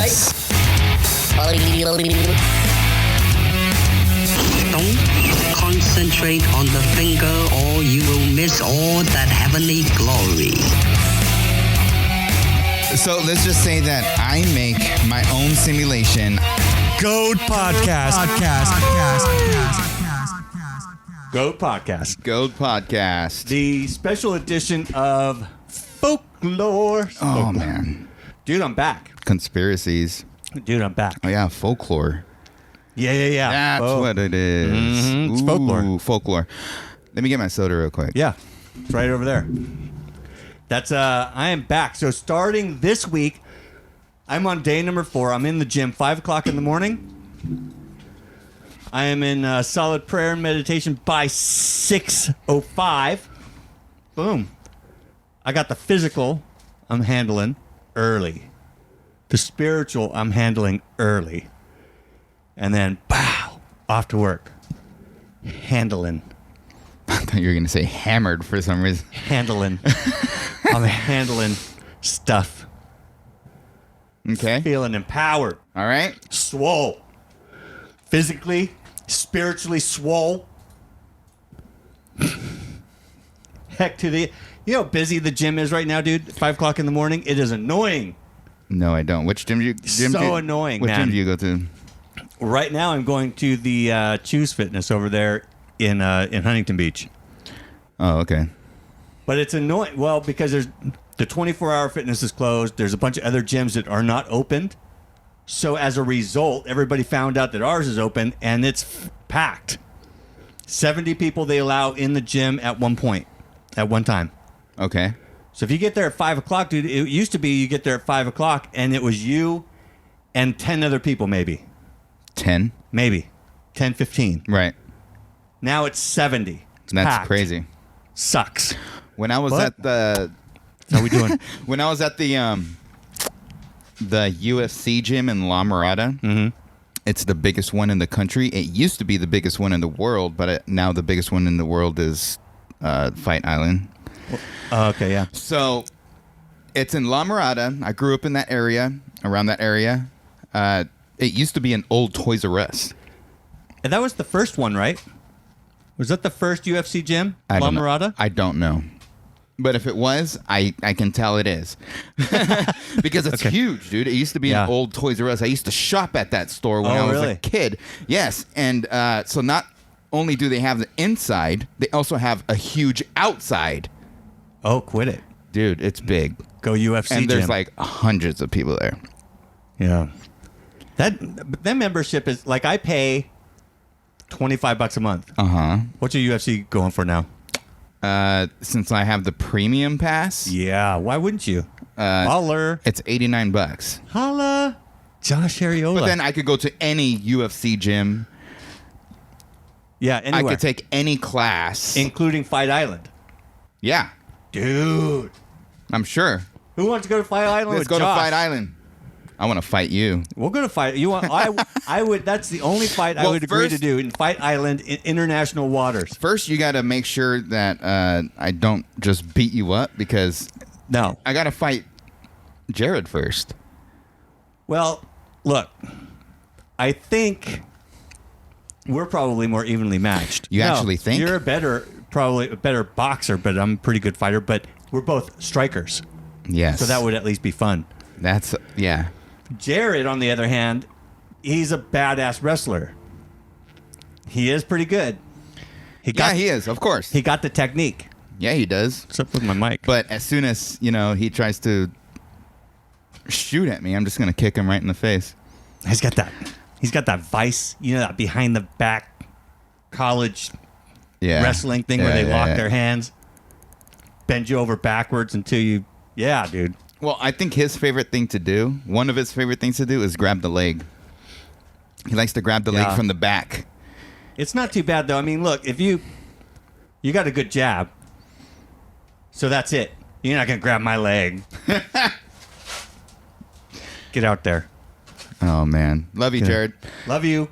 Yes. Don't concentrate on the finger or you will miss all that heavenly glory. So let's just say that I make my own simulation. GOAD Podcast. GOAD Podcast. GOAD Podcast. The special edition of folklore. Oh, man. Dude, I'm back. Conspiracies. Dude, I'm back. Oh, yeah. Folklore. Yeah. That's what it is. Mm-hmm. It's folklore. Folklore. Let me get my soda real quick. Yeah. It's right over there. That's, I am back. So starting this week, I'm on day number 4. I'm in the gym, 5 o'clock in the morning. I am in solid prayer and meditation by 6:05. Boom. I got the physical I'm handling early. The spiritual I'm handling early. And then, pow, off to work. Handling. I thought you were going to say hammered for some reason. Handling. I'm handling stuff. Okay. Feeling empowered. All right. Swole. Physically, spiritually swole. Heck to the... You know how busy the gym is right now, dude? 5 o'clock in the morning? It is annoying. No, I don't. Which gym do you... Annoying, Which man. gym do you go to? Right now, I'm going to the Choose Fitness over there in Huntington Beach. Oh, okay. But it's annoying. Well, because there's the 24-hour fitness is closed. There's a bunch of other gyms that are not opened. So as a result, everybody found out that ours is open, and it's packed. 70 people they allow in the gym at one time. Okay. So if you get there at 5 o'clock, dude, it used to be you get there at 5 o'clock, and it was you and 10 other people, maybe. 10? Maybe. 10, 15. Right. Now it's 70. It's That's packed. Crazy. Sucks. When I was But- at the... How we doing? When I was at the UFC gym in La Mirada, it's the biggest one in the country. It used to be the biggest one in the world, but now the biggest one in the world is Fight Island. Okay, yeah. So it's in La Mirada. I grew up in that area, around that area. It used to be an old Toys R Us. And that was the first one, right? Was that the first UFC gym? I La don't know. Mirada? I don't know. But if it was, I can tell it is. Because it's huge, dude. It used to be an old Toys R Us. I used to shop at that store when I was a kid. Yes. And so not only do they have the inside, they also have a huge outside. Oh, quit it. Dude, it's big. Go UFC And there's gym. like hundreds of people there. Yeah. That membership is like I pay $25 a month. Uh-huh. What's your UFC going for now? Since I have the premium pass, Yeah, why wouldn't you? Holler. it's $89. Holla. Josh Ariola. But then I could go to any UFC gym. yeah, anywhere. I could take any class. including Fight Island. Yeah, Dude. I'm sure. Who wants to go to Fight Island Let's with go Josh? to Fight Island. I want to fight you. We're going to fight. You want? I would. That's the only fight I Well, would agree to first- do in Fight Island in international waters. First, you got to make sure that I don't just beat you up because No. I got to fight Jared first. Well, look. I think we're probably more evenly matched. You actually think? You're probably a better boxer, but I'm a pretty good fighter. But we're both strikers, Yes. so that would at least be fun. That's, yeah. Jared, on the other hand, he's a badass wrestler. He is pretty good. He is, of course. He got the technique. Yeah, he does. What's up with my mic? But as soon as, he tries to shoot at me, I'm just going to kick him right in the face. He's got that vice, that behind the back college wrestling thing where they lock their hands, bend you over backwards until you, dude. Well, I think his favorite thing to do, one of his favorite things to do is grab the leg. He likes to grab the leg from the back. It's not too bad, though. I mean, look, if you got a good jab, so that's it. You're not going to grab my leg. Get out there. Oh, man. Love you, Jared. Love you.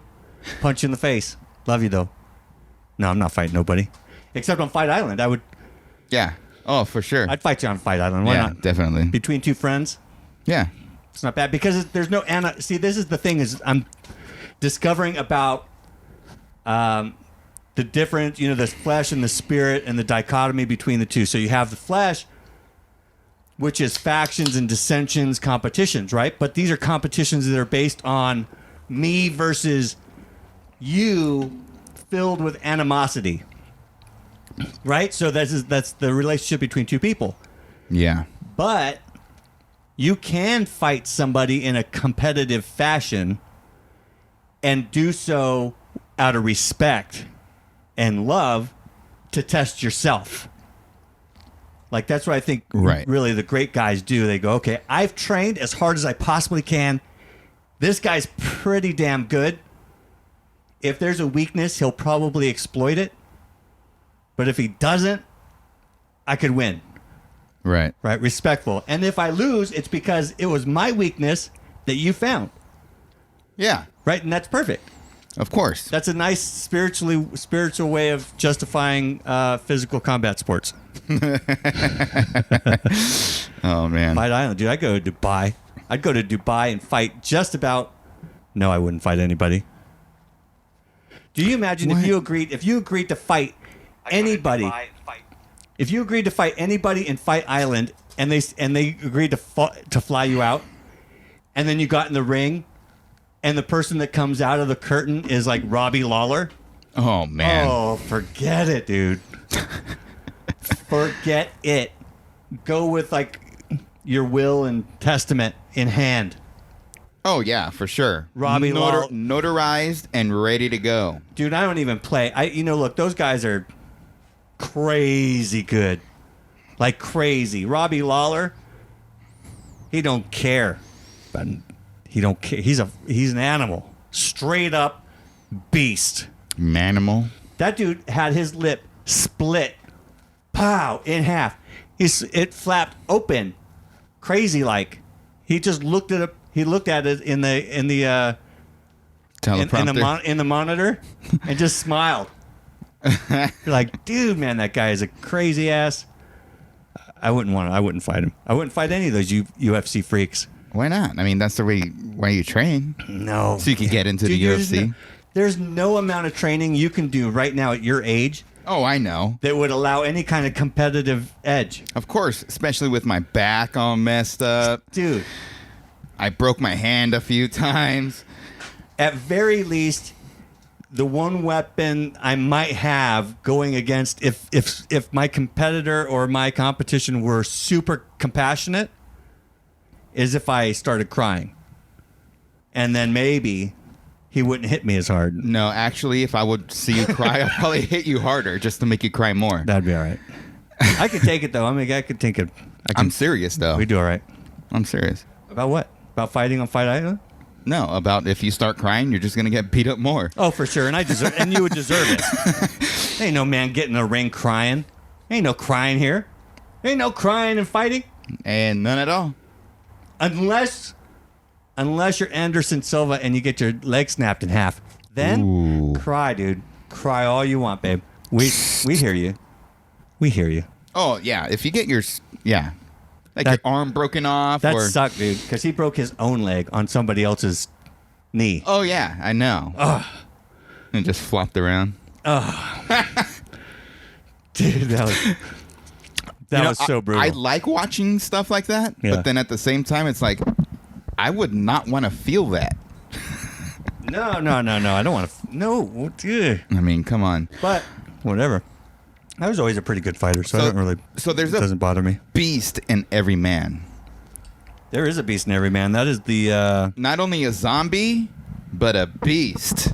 Punch you in the face. Love you, though. No, I'm not fighting nobody. Except on Fight Island. Yeah. Oh, for sure. I'd fight you on Fight Island. Why not? Definitely. Between two friends? Yeah. It's not bad because there's no see, this is the thing is I'm discovering about the difference, the flesh and the spirit and the dichotomy between the two. So you have the flesh, which is factions and dissensions, competitions, right? But these are competitions that are based on me versus you, filled with animosity, right? So that's the relationship between two people. Yeah. But you can fight somebody in a competitive fashion and do so out of respect and love to test yourself. Like, that's what I think really the great guys do. They go, okay, I've trained as hard as I possibly can. This guy's pretty damn good. If there's a weakness, he'll probably exploit it. But if he doesn't, I could win. Right. Right. Respectful. And if I lose, it's because it was my weakness that you found. Yeah. Right. And that's perfect. Of course. That's a nice spiritual way of justifying physical combat sports. Oh, man. Fight Island, dude. I'd go to Dubai. I'd go to Dubai and fight just about... No, I wouldn't fight anybody. Do you imagine if you agreed to fight anybody... If you agreed to fight anybody in Fight Island and they agreed to fly you out, and then you got in the ring, and the person that comes out of the curtain is like Robbie Lawler. Oh, man. Oh, forget it, dude. Forget it. Go with like your will and testament in hand. Oh, yeah, for sure. Robbie Lawler. Notarized and ready to go. Dude, I don't even play. Look, those guys are crazy good. Like crazy. Robbie Lawler, he don't care. But he don't care. He's an animal. Straight up beast. Manimal. That dude had his lip split, pow, in half. It flapped open, crazy like. He just looked at it. He looked at it in the teleprompter in the monitor, and just smiled. You're like, dude, man, that guy is a crazy ass. I wouldn't fight him. I wouldn't fight any of those UFC freaks. Why not? I mean, that's the way why you train. No, so you can get into dude, the UFC. There's no amount of training you can do right now at your age. Oh, I know. That would allow any kind of competitive edge. Of course, especially with my back all messed up. Dude. I broke my hand a few times. At very least, the one weapon I might have going against, if my competitor or my competition were super compassionate, is if I started crying. And then maybe he wouldn't hit me as hard. No, actually, if I would see you cry, I'd probably hit you harder just to make you cry more. That'd be all right. I could take it, though. I mean, I could take it. I'm serious, though. We do all right. I'm serious. About what? About fighting on Fight Island? No, about if you start crying, you're just going to get beat up more. Oh, for sure. And you would deserve it. Ain't no man getting in a ring crying. Ain't no crying here. Ain't no crying and fighting. And none at all. Unless you're Anderson Silva and you get your leg snapped in half. Then cry, dude. Cry all you want, babe. We hear you. We hear you. Oh, yeah. If you get your your arm broken off. That sucked, dude, because he broke his own leg on somebody else's knee. Oh, yeah, I know. Ugh. And just flopped around. Dude, that was so brutal. I like watching stuff like that, but then at the same time, it's like, I would not want to feel that. No. I don't want to. No. Dude. I mean, come on. But whatever. I was always a pretty good fighter, so I don't really. So there's it doesn't bother me. Beast in every man. There is a beast in every man. That is the. Not only a zombie, but a beast.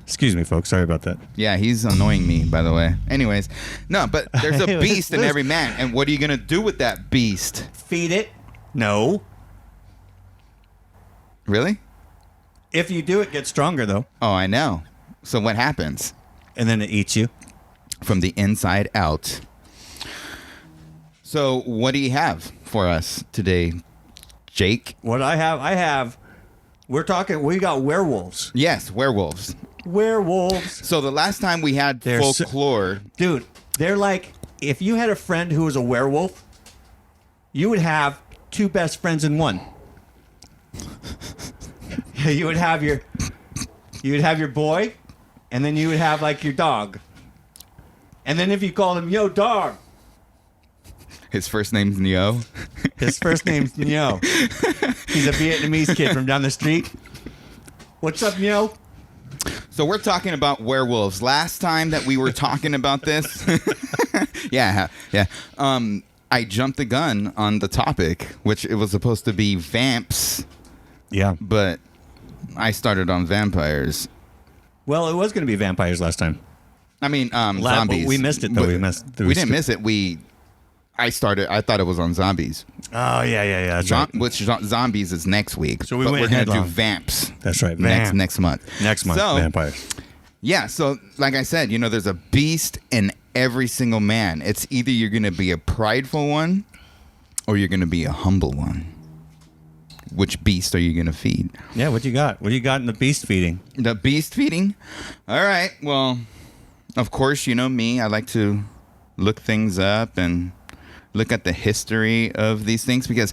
Excuse me, folks. Sorry about that. Yeah, he's annoying me, by the way. Anyways, no, but there's a beast in every man, and what are you gonna do with that beast? Feed it? No. Really? If you do, it gets stronger, though. Oh, I know. So what happens? And then it eats you. From the inside out. So what do you have for us today, Jake? What I have, we got werewolves. Yes, werewolves. Werewolves. So the last time we had folklore. Dude, they're like, if you had a friend who was a werewolf, you would have two best friends in one. you would have your boy, and then you would have like your dog. And then if you called him, yo, dog. His first name's Neo. His first name's Neo. He's a Vietnamese kid from down the street. What's up, Neo? So we're talking about werewolves. Last time that we were talking about this, yeah. I jumped the gun on the topic, which it was supposed to be vamps. Yeah. But I started on vampires. Well, it was going to be vampires last time. I mean, zombies. We missed it, though. We didn't miss it. I thought it was on zombies. Oh, yeah. That's right. Which zombies is next week. So we're going to do vamps. That's right. Next month. Next month, so, vampires. Yeah, so like I said, there's a beast in every single man. It's either you're going to be a prideful one or you're going to be a humble one. Which beast are you going to feed? Yeah, what you got? What do you got in the beast feeding? The beast feeding? All right, well, of course, you know me. I like to look things up and look at the history of these things because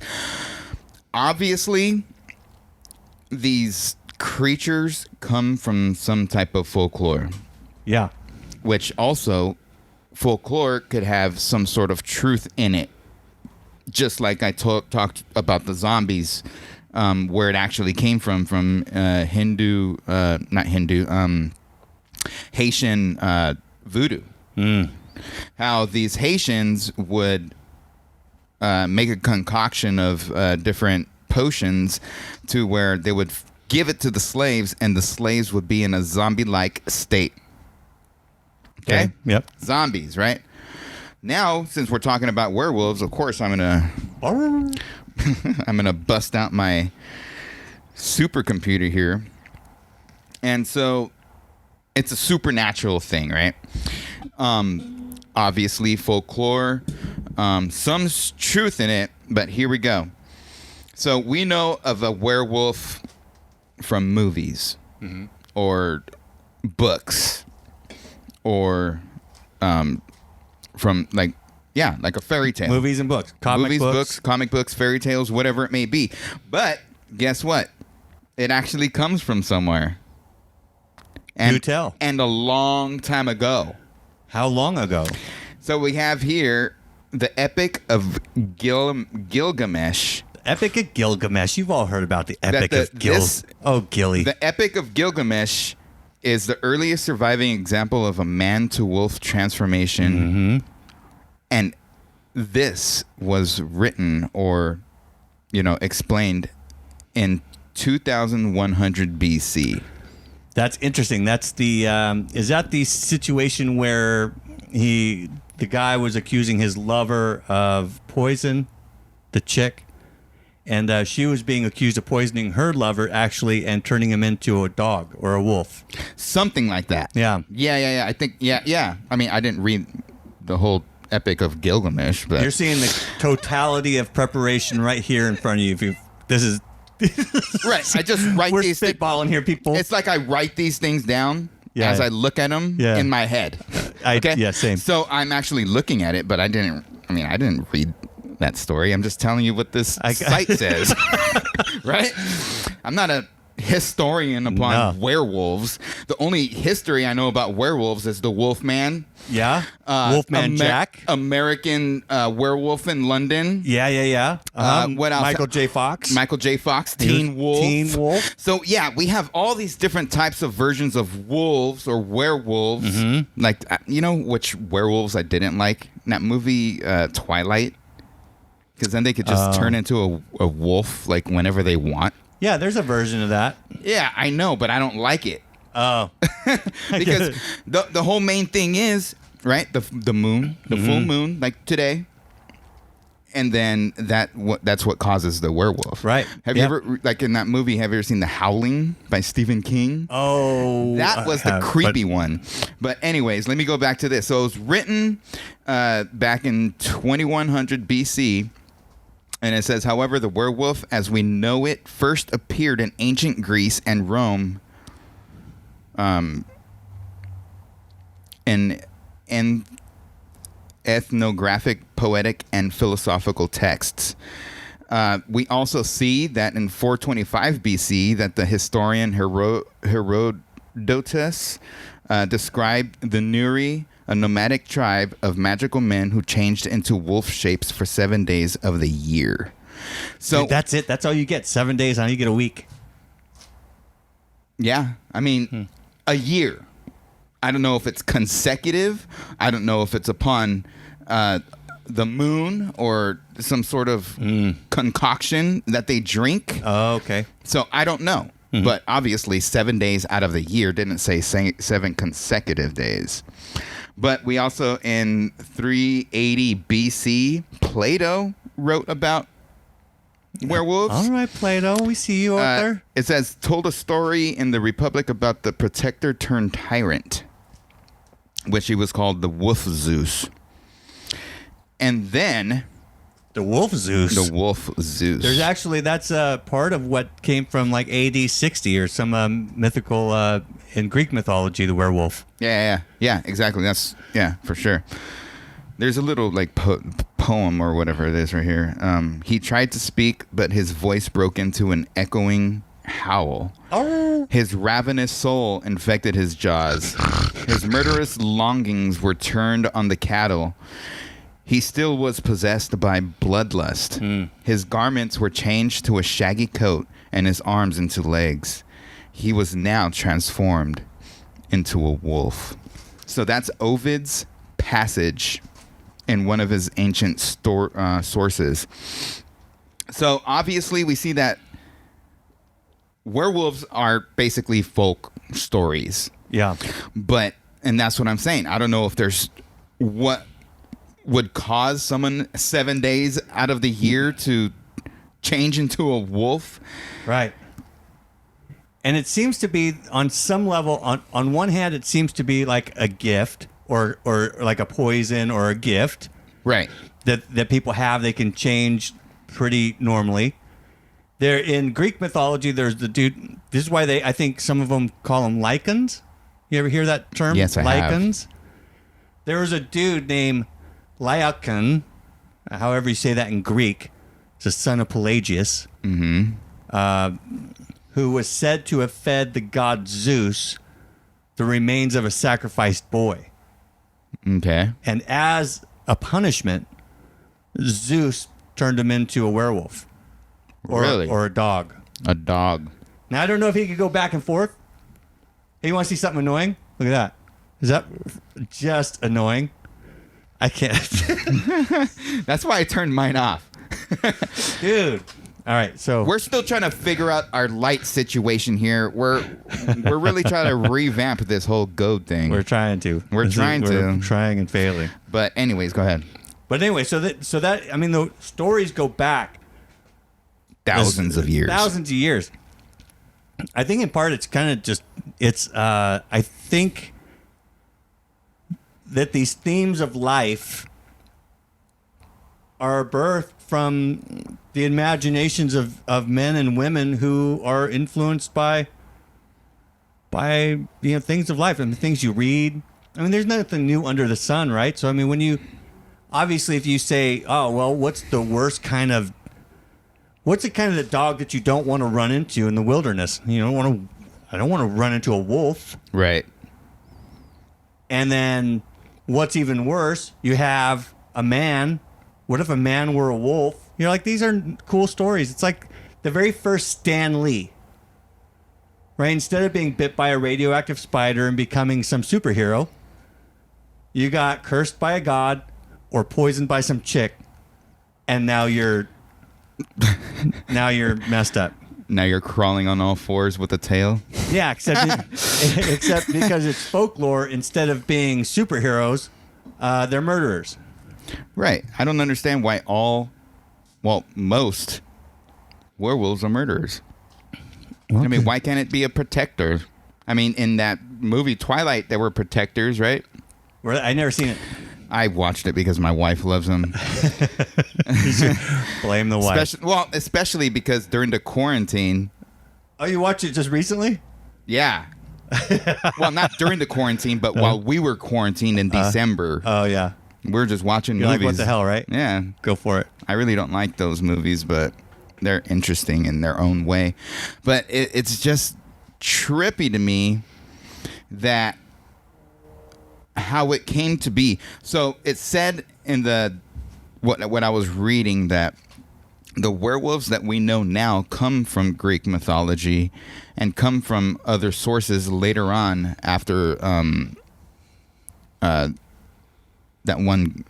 obviously these creatures come from some type of folklore. Yeah. Which also folklore could have some sort of truth in it. Just like I talked about the zombies, where it actually came from Haitian voodoo. How these Haitians would make a concoction of different potions to where they would give it to the slaves, and the slaves would be in a zombie-like state. Okay? Yep. Zombies, right? Now, since we're talking about werewolves, of course I'm gonna bust out my supercomputer here. And so it's a supernatural thing, right? Obviously folklore, some truth in it, but here we go. So we know of a werewolf from movies or books or from like a fairy tale. Movies and books. Comic books, fairy tales, whatever it may be. But guess what? It actually comes from somewhere. Do tell. And a long time ago. How long ago? So we have here the Epic of Gilgamesh. The Epic of Gilgamesh. You've all heard about the Epic of Gilgamesh. Oh, Gilly. The Epic of Gilgamesh is the earliest surviving example of a man-to-wolf transformation. And this was written or, explained in 2100 BC. That's interesting. That's the is that the situation where the guy was accusing his lover of poison, the chick, and she was being accused of poisoning her lover actually and turning him into a dog or a wolf. Something like that. Yeah. Yeah. I think yeah. I mean, I didn't read the whole Epic of Gilgamesh, but you're seeing the totality of preparation right here in front of you. This is right. I just write We're these spitballing here, people. It's like I write these things down as I look at them in my head. Okay? Yeah, same. So I'm actually looking at it, but I didn't read that story. I'm just telling you what this site says. Right? I'm not a historian upon werewolves. The only history I know about werewolves is the Wolfman. Yeah. Wolfman Jack. American Werewolf in London. Yeah. What else? Michael J. Fox. Teen Wolf. Teen Wolf. So, yeah, we have all these different types of versions of wolves or werewolves. Like, which werewolves I didn't like? In that movie, Twilight. Because then they could just turn into a wolf, like, whenever they want. Yeah, there's a version of that. Yeah, I know, but I don't like it. Oh. Because the whole main thing is, right, the moon, the full moon, like today. And then that's what causes the werewolf. Right. Have you ever, like in that movie, have you ever seen The Howling by Stephen King? Oh. That was the creepy one. But anyways, let me go back to this. So it was written back in 2100 BC. And it says, however, the werewolf as we know it first appeared in ancient Greece and Rome in ethnographic, poetic, and philosophical texts. We also see that in 425 BC that the historian Herodotus described the Nuri, a nomadic tribe of magical men who changed into wolf shapes for 7 days of the year. So dude, that's it. That's all you get. 7 days. Now you get a week. Yeah. I mean, a year. I don't know if it's consecutive. I don't know if it's upon the moon or some sort of concoction that they drink. Oh, okay. So I don't know. Mm-hmm. But obviously 7 days out of the year didn't say 7 consecutive days. But we also, in 380 BC, Plato wrote about werewolves. All right, Plato, we see you out there. It says, told a story in the Republic about the protector turned tyrant, which he was called the Wolf Zeus. And then... The Wolf Zeus. The Wolf Zeus. There's actually, that's part of what came from like AD 60 or some mythical, in Greek mythology, the werewolf. Yeah, exactly. That's, for sure. There's a little like poem or whatever it is right here. He tried to speak, but his voice broke into an echoing howl. Oh. His ravenous soul infected his jaws. His murderous longings were turned on the cattle. He still was possessed by bloodlust. His garments were changed to a shaggy coat and his arms into legs. He was now transformed into a wolf. So that's Ovid's passage in one of his ancient sources. So obviously we see that werewolves are basically folk stories. Yeah. And that's what I'm saying. I don't know if there's what would cause someone 7 days out of the year to change into a wolf. Right. And it seems to be on some level, on one hand, it seems to be like a gift or like a poison or a gift. Right. That people have. They can change pretty normally. There in Greek mythology, there's the dude. This is why I think some of them call them lycans. You ever hear that term? Yes, I lycans? have. There was a dude named Lycaon, however you say that in Greek. It's a son of Pelagius. Who was said to have fed the god Zeus the remains of a sacrificed boy. Okay. And as a punishment, Zeus turned him into a werewolf. Really? Or a dog. A dog. Now, I don't know if he could go back and forth. Hey, you want to see something annoying? Look at that. Is that just annoying? I can't. That's why I turned mine off. Dude. All right, so we're still trying to figure out our light situation here. We're really trying to revamp this whole GOAD thing. We're trying to. We're trying and failing. But anyways, go ahead. But anyway, so that I mean, the stories go back thousands of years. Thousands of years. I think in part it's kind of just I think that these themes of life are birthed from the imaginations of men and women who are influenced by things of life and the things you read. I mean, there's nothing new under the sun, right? So I mean, when you obviously if you say, oh well, what's the kind of the dog that you don't want to run into in the wilderness? I don't want to run into a wolf, right? And then what's even worse, you have a man. What if a man were a wolf? You're like, these are cool stories. It's like the very first Stan Lee, right? Instead of being bit by a radioactive spider and becoming some superhero, you got cursed by a god or poisoned by some chick, and now you're messed up. Now you're crawling on all fours with a tail. Yeah, except because it's folklore. Instead of being superheroes, they're murderers. Right. I don't understand why most werewolves are murderers. Okay. I mean, why can't it be a protector? I mean, in that movie Twilight, there were protectors, right? I never seen it. I watched it because my wife loves them. You should blame the wife. Especially because during the quarantine. Oh, you watched it just recently? Yeah. Well, not during the quarantine, but while we were quarantined in December. Oh, yeah. We're just watching You're movies. like, what the hell, right? Yeah. Go for it. I really don't like those movies, but they're interesting in their own way. But it's just trippy to me that how it came to be. So it said in the what I was reading that the werewolves that we know now come from Greek mythology and come from other sources later on after that one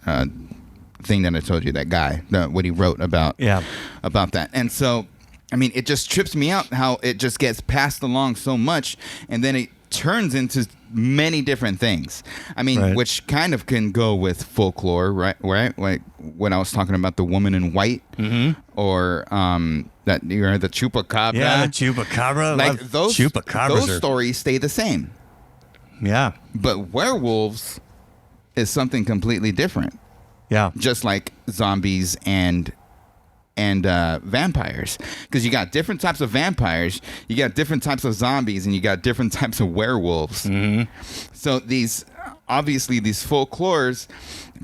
thing that I told you, that guy, what he wrote about that. And so, I mean, it just trips me out how it just gets passed along so much, and then it turns into many different things. I mean, which kind of can go with folklore, right? Like when I was talking about the woman in white, or that the chupacabra. Yeah, the chupacabra. Like those chupacabras stories stay the same. Yeah, but werewolves is something completely different. Yeah, just like zombies and vampires, because you got different types of vampires, you got different types of zombies, and you got different types of werewolves. So these folklores,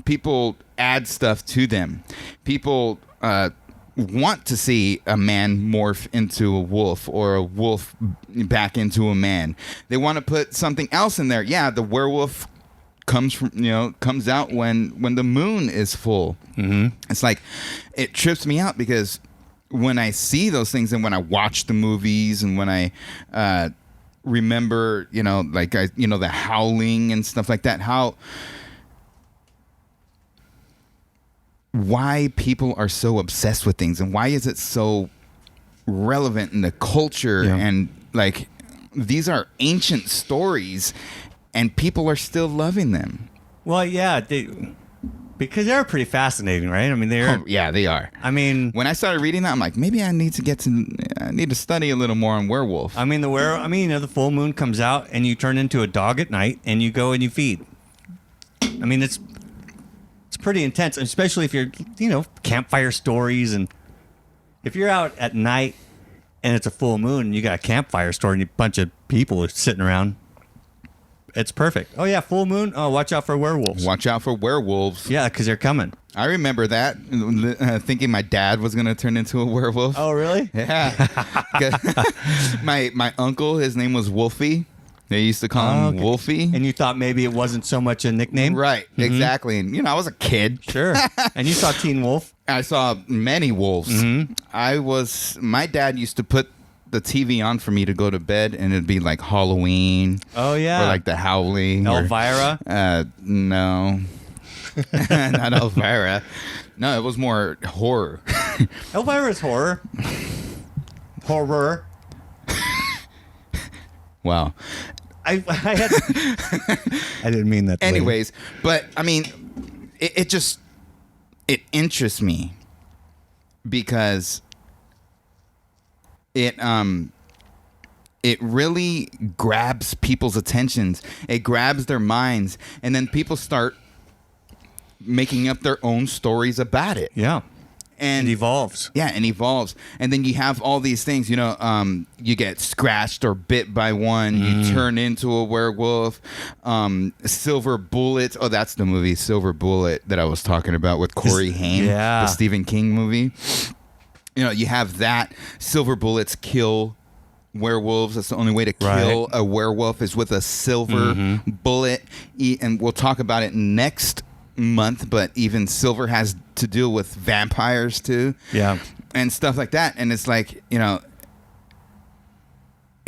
people add stuff to them. People want to see a man morph into a wolf, or a wolf back into a man. They want to put something else in there. Yeah, the werewolf comes out when the moon is full. It's like, it trips me out, because when I see those things, and when I watch the movies, and when I remember, the howling and stuff like that, why people are so obsessed with things, and why is it so relevant in the culture, and like, these are ancient stories, and people are still loving them. Well, yeah, because they're pretty fascinating, right? I mean, they are. I mean, when I started reading that, I'm like, maybe I need to study a little more on werewolf. I mean, the full moon comes out, and you turn into a dog at night, and you go and you feed. I mean, it's pretty intense, especially if you're, campfire stories, and if you're out at night and it's a full moon and you got a campfire story and a bunch of people are sitting around. It's perfect. Oh, yeah, full moon. Oh, watch out for werewolves. Watch out for werewolves. Yeah, because they're coming. I remember that, thinking my dad was going to turn into a werewolf. Oh, really? Yeah. my uncle, his name was Wolfie. They used to call him Wolfie. And you thought maybe it wasn't so much a nickname? Right, exactly. And, I was a kid. Sure. And you saw Teen Wolf? I saw many wolves. My dad used to put the TV on for me to go to bed, and it'd be like Halloween. Oh, yeah. Or like The Howling. Elvira? No. Not Elvira. No, it was more horror. Elvira's horror. Horror. Wow. I didn't mean that. Anyways, but I mean, it interests me, because it really grabs people's attentions. It grabs their minds, and then people start making up their own stories about it. Yeah. And it evolves. Yeah, and evolves. And then you have all these things, you get scratched or bit by one, you turn into a werewolf. Silver Bullet. Oh, that's the movie Silver Bullet that I was talking about with Corey Haim, the Stephen King movie. You have that. Silver bullets kill werewolves. That's the only way to kill a werewolf is with a silver bullet. And we'll talk about it next month, but even silver has to deal with vampires too. Yeah. And stuff like that. And it's like, it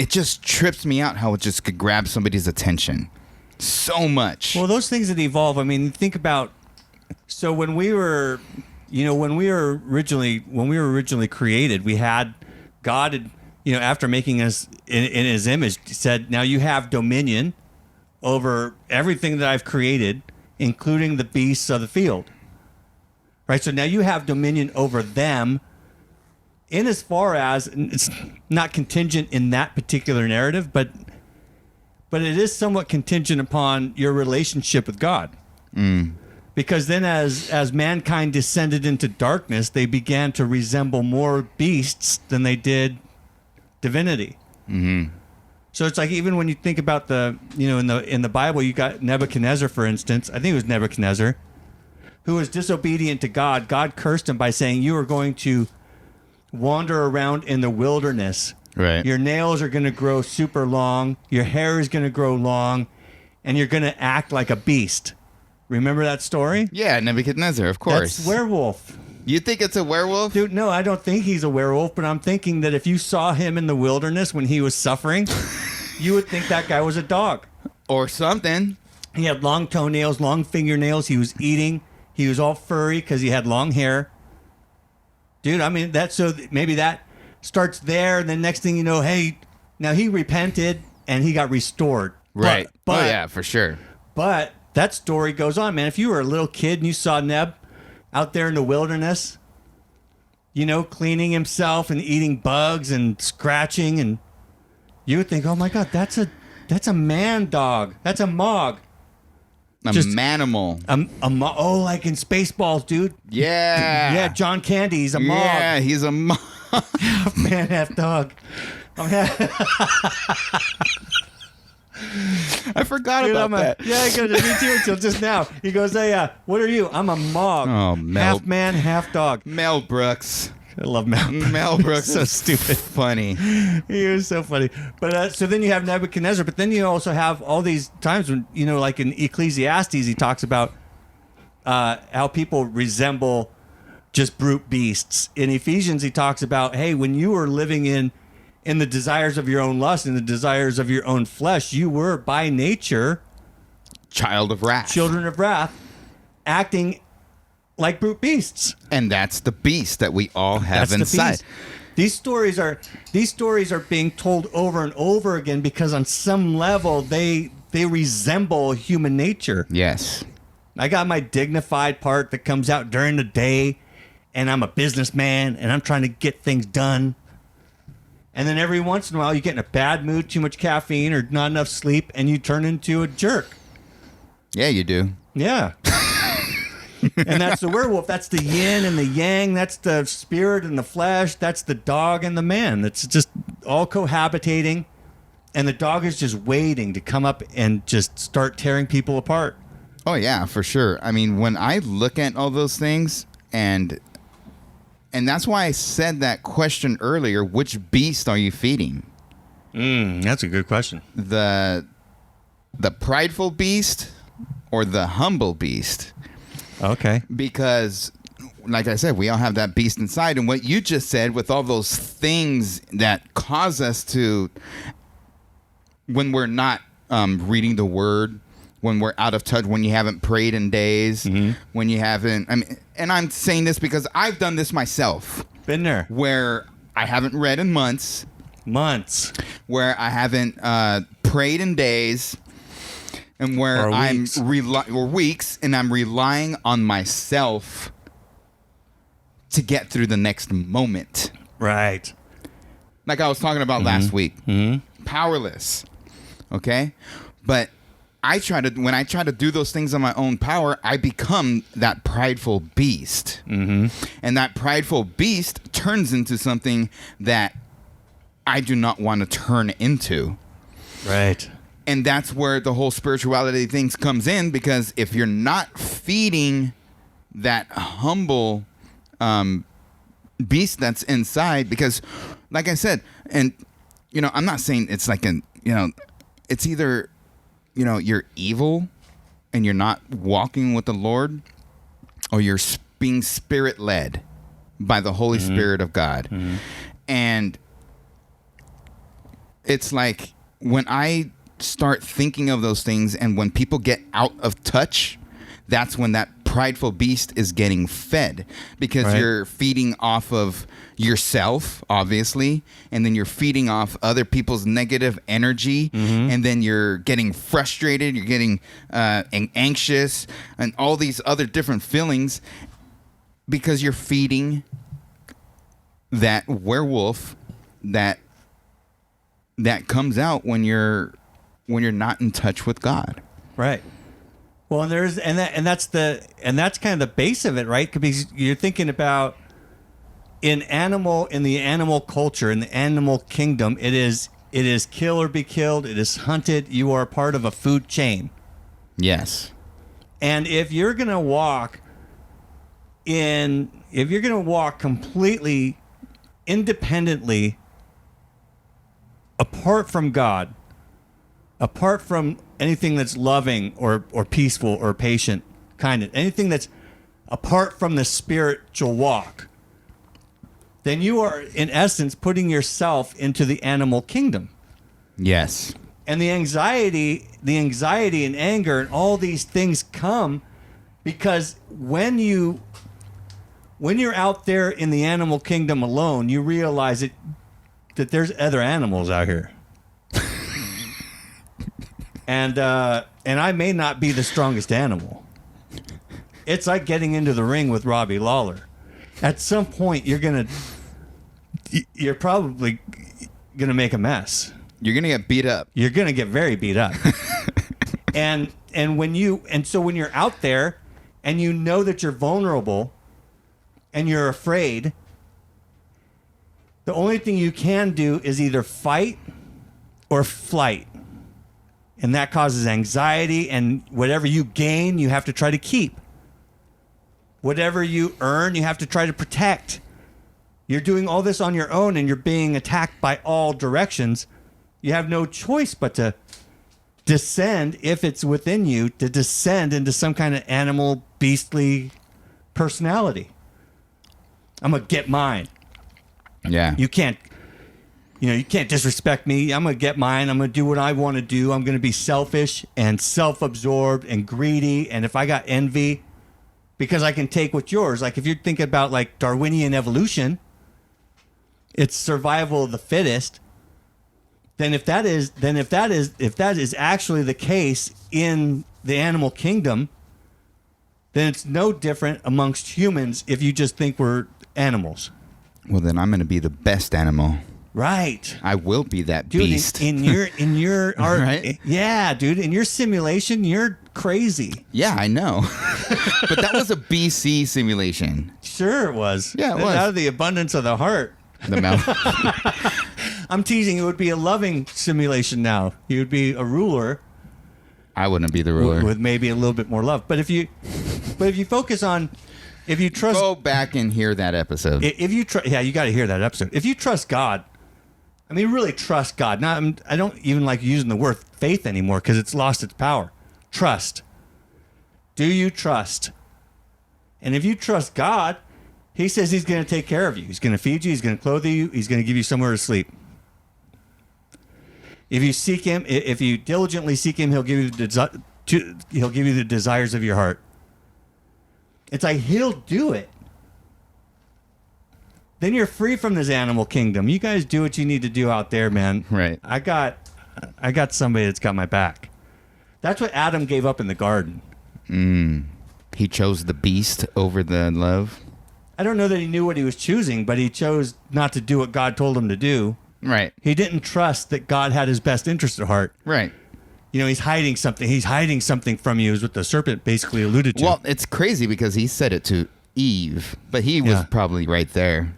just trips me out how it just could grab somebody's attention so much. Well, those things that evolve, I mean, think about, so when we were originally created, we had God, after making us in his image, said, now you have dominion over everything that I've created, including the beasts of the field. Right? So now you have dominion over them, in as far as it's not contingent in that particular narrative, but it is somewhat contingent upon your relationship with God. Because then as mankind descended into darkness, they began to resemble more beasts than they did divinity. So it's like, even when you think about in the Bible, you got Nebuchadnezzar, for instance. I think it was Nebuchadnezzar. who was disobedient to God, God cursed him by saying, you are going to wander around in the wilderness. Right. Your nails are going to grow super long. Your hair is going to grow long. And you're going to act like a beast. Remember that story? Yeah, Nebuchadnezzar, of course. That's werewolf. You think it's a werewolf? Dude, no, I don't think he's a werewolf, but I'm thinking that if you saw him in the wilderness when he was suffering, you would think that guy was a dog. Or something. He had long toenails, long fingernails. He was eating. He was all furry because he had long hair. Dude, I mean, maybe that starts there. And then next thing you know, hey, now he repented and he got restored. Right. But, oh, yeah, for sure. But that story goes on, man. If you were a little kid and you saw Neb out there in the wilderness, cleaning himself and eating bugs and scratching, and you would think, oh my God, that's a man dog. That's a mog. Manimal. Like in Spaceballs, dude. Yeah. Yeah, John Candy, he's a mog. Yeah, he's a mog. Half man, half dog. I forgot about that. Yeah, he goes, me too, until just now. He goes, hey, what are you? I'm a mog. Oh, half man, half dog. Mel Brooks. I love Mel Brooks. Mel Brooks so is stupid. Funny. He was so funny. But so then you have Nebuchadnezzar, but then you also have all these times when, like in Ecclesiastes, he talks about how people resemble just brute beasts. In Ephesians, he talks about, hey, when you were living in the desires of your own lust and the desires of your own flesh, you were by nature children of wrath, acting like brute beasts. And that's the beast that we all have inside. These stories are being told over and over again because on some level they resemble human nature. Yes. I got my dignified part that comes out during the day, and I'm a businessman and I'm trying to get things done. And then every once in a while you get in a bad mood, too much caffeine or not enough sleep, and you turn into a jerk. Yeah, you do. Yeah. And that's the werewolf. That's the yin and the yang. That's the spirit and the flesh. That's the dog and the man. That's just all cohabitating. And the dog is just waiting to come up and just start tearing people apart. Oh, yeah, for sure. I mean, when I look at all those things, and that's why I said that question earlier, which beast are you feeding? That's a good question. The prideful beast or the humble beast? Okay. Because, like I said, we all have that beast inside. And what you just said with all those things that cause us to, when we're not reading the word, when we're out of touch, when you haven't prayed in days, when you haven't, and I'm saying this because I've done this myself. Been there. Where I haven't read in months. Where I haven't prayed in days. And where or weeks, and I'm relying on myself to get through the next moment. Right. Like I was talking about last week. Powerless. Okay? But when I try to do those things on my own power, I become that prideful beast. And that prideful beast turns into something that I do not want to turn into. Right. And that's where the whole spirituality things comes in, because if you're not feeding that humble beast that's inside, because like I said, and I'm not saying it's like it's either you're evil and you're not walking with the Lord, or you're being spirit led by the Holy Spirit of God. And it's like when I start thinking of those things, and when people get out of touch, that's when that prideful beast is getting fed, because you're feeding off of yourself, obviously, and then you're feeding off other people's negative energy, and then you're getting frustrated, you're getting anxious, and all these other different feelings, because you're feeding that werewolf that comes out when you're not in touch with God. Right. Well, and that's kind of the base of it, right? Because you're thinking about in the animal culture, in the animal kingdom, it is kill or be killed. It is hunted. You are part of a food chain. Yes. And if you're going to walk if you're going to walk completely independently apart from God, apart from anything that's loving or peaceful or patient, kind of anything that's apart from the spiritual walk, then you are in essence putting yourself into the animal kingdom. Yes. And the anxiety and anger and all these things come because when you're out there in the animal kingdom alone, you realize that there's other animals out here. And I may not be the strongest animal. It's like getting into the ring with Robbie Lawler. At some point, you're probably gonna make a mess. You're gonna get beat up. You're gonna get very beat up. So when you're out there and you know that you're vulnerable and you're afraid, the only thing you can do is either fight or flight. And that causes anxiety, and whatever you gain, you have to try to keep. Whatever you earn, you have to try to protect. You're doing all this on your own, and you're being attacked by all directions. You have no choice but to descend, if it's within you, to descend into some kind of animal, beastly personality. I'm going to get mine. Yeah. You can't disrespect me. I'm going to get mine. I'm going to do what I want to do. I'm going to be selfish and self-absorbed and greedy. And if I got envy, because I can take what's yours. Like if you're thinking about like Darwinian evolution, it's survival of the fittest. Then if that is actually the case in the animal kingdom, then it's no different amongst humans if you just think we're animals. Well, then I'm going to be the best animal. Right. I will be that dude, beast. in your art, right? Yeah, dude. In your simulation, you're crazy. Yeah, I know. But that was a BC simulation. Sure, it was. Yeah, it was. Out of the abundance of the heart. The mouth. I'm teasing. It would be a loving simulation now. You would be a ruler. I wouldn't be the ruler. With maybe a little bit more love. But if you focus on, if you trust, go back and hear that episode. If you you got to hear that episode. If you trust God. I mean, really trust God. I don't even like using the word faith anymore because it's lost its power. Trust. Do you trust? And if you trust God, He says He's going to take care of you. He's going to feed you. He's going to clothe you. He's going to give you somewhere to sleep. If you seek Him, if you diligently seek Him, He'll give you the desires of your heart. It's like He'll do it. Then you're free from this animal kingdom. You guys do what you need to do out there, man. Right. I got somebody that's got my back. That's what Adam gave up in the garden. He chose the beast over the love. I don't know that he knew what he was choosing, but he chose not to do what God told him to do. Right. He didn't trust that God had his best interest at heart. Right. You know, he's hiding something. He's hiding something from you is what the serpent basically alluded to. Well, it's crazy because he said it to Eve, but he was probably right there.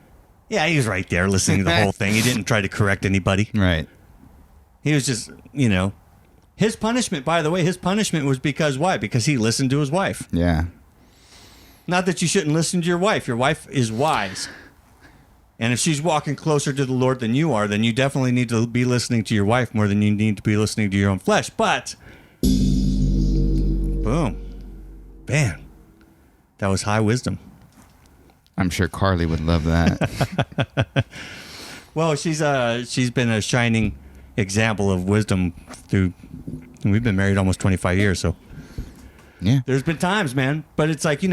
Yeah, he was right there listening to the whole thing. He didn't try to correct anybody. Right. He was just, his punishment, by the way, was because why? Because he listened to his wife. Yeah. Not that you shouldn't listen to your wife. Your wife is wise. And if she's walking closer to the Lord than you are, then you definitely need to be listening to your wife more than you need to be listening to your own flesh. But, boom. Man, that was high wisdom. I'm sure Carly would love that. Well, she's been a shining example of wisdom we've been married almost 25 years, so yeah. There's been times, man, but it's like,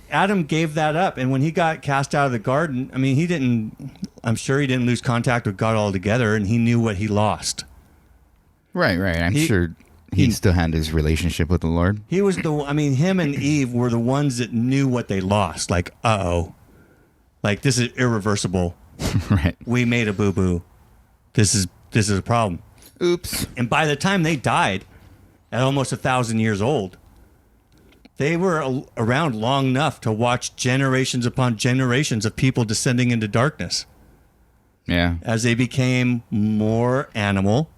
Adam gave that up, and when he got cast out of the garden, I mean, I'm sure he didn't lose contact with God altogether, and he knew what he lost. Right. I'm sure he still had his relationship with the Lord. He was him and Eve were the ones that knew what they lost. Like, like this is irreversible. Right. We made a boo-boo. This is a problem. Oops. And by the time they died, at almost 1,000 years old, they were around long enough to watch generations upon generations of people descending into darkness. Yeah. As they became more animal,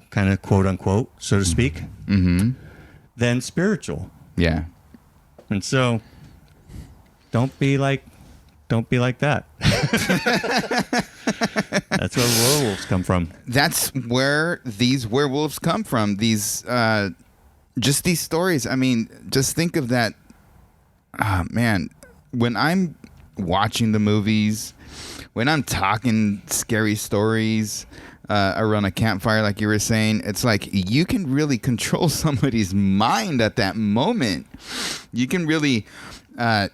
kind of quote unquote, so to speak, than spiritual. Yeah. And so don't be like that. That's where werewolves come from. That's where these werewolves come from. These just these stories. I mean, just think of that. Oh, man, when I'm watching the movies, when I'm talking scary stories around a campfire, like you were saying, it's like you can really control somebody's mind at that moment. You can really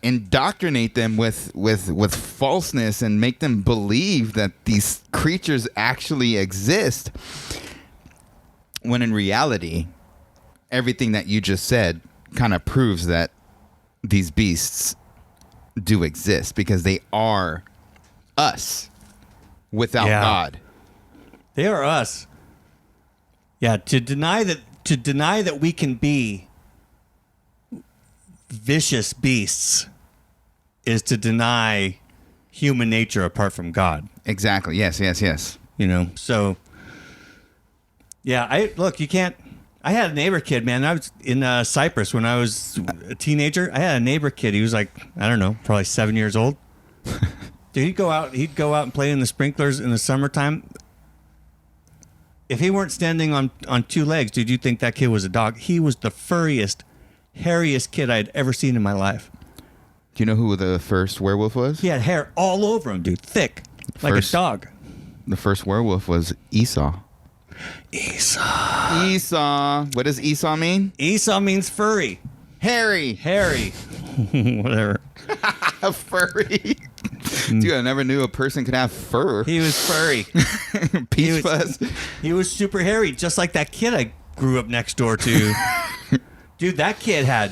indoctrinate them with falseness and make them believe that these creatures actually exist, when in reality, everything that you just said kind of proves that these beasts do exist, because they are us without God. They are us. Yeah, to deny that we can be vicious beasts is to deny human nature apart from God. Exactly. Yes. You know, so yeah, you can't. I had a neighbor kid, man. I was in Cyprus when I was a teenager. I had a neighbor kid. He was like, I don't know, probably 7 years old. Dude, he'd go out and play in the sprinklers in the summertime. If he weren't standing on two legs, dude, you'd think that kid was a dog. He was the furriest, hairiest kid I'd ever seen in my life. Do you know who the first werewolf was? He had hair all over him, dude, thick, like a dog. The first werewolf was Esau. Esau. What does Esau mean? Esau means furry. Hairy. Whatever. Furry. Dude, I never knew a person could have fur. He was furry. Peach fuzz. He was super hairy, just like that kid I grew up next door to. Dude, that kid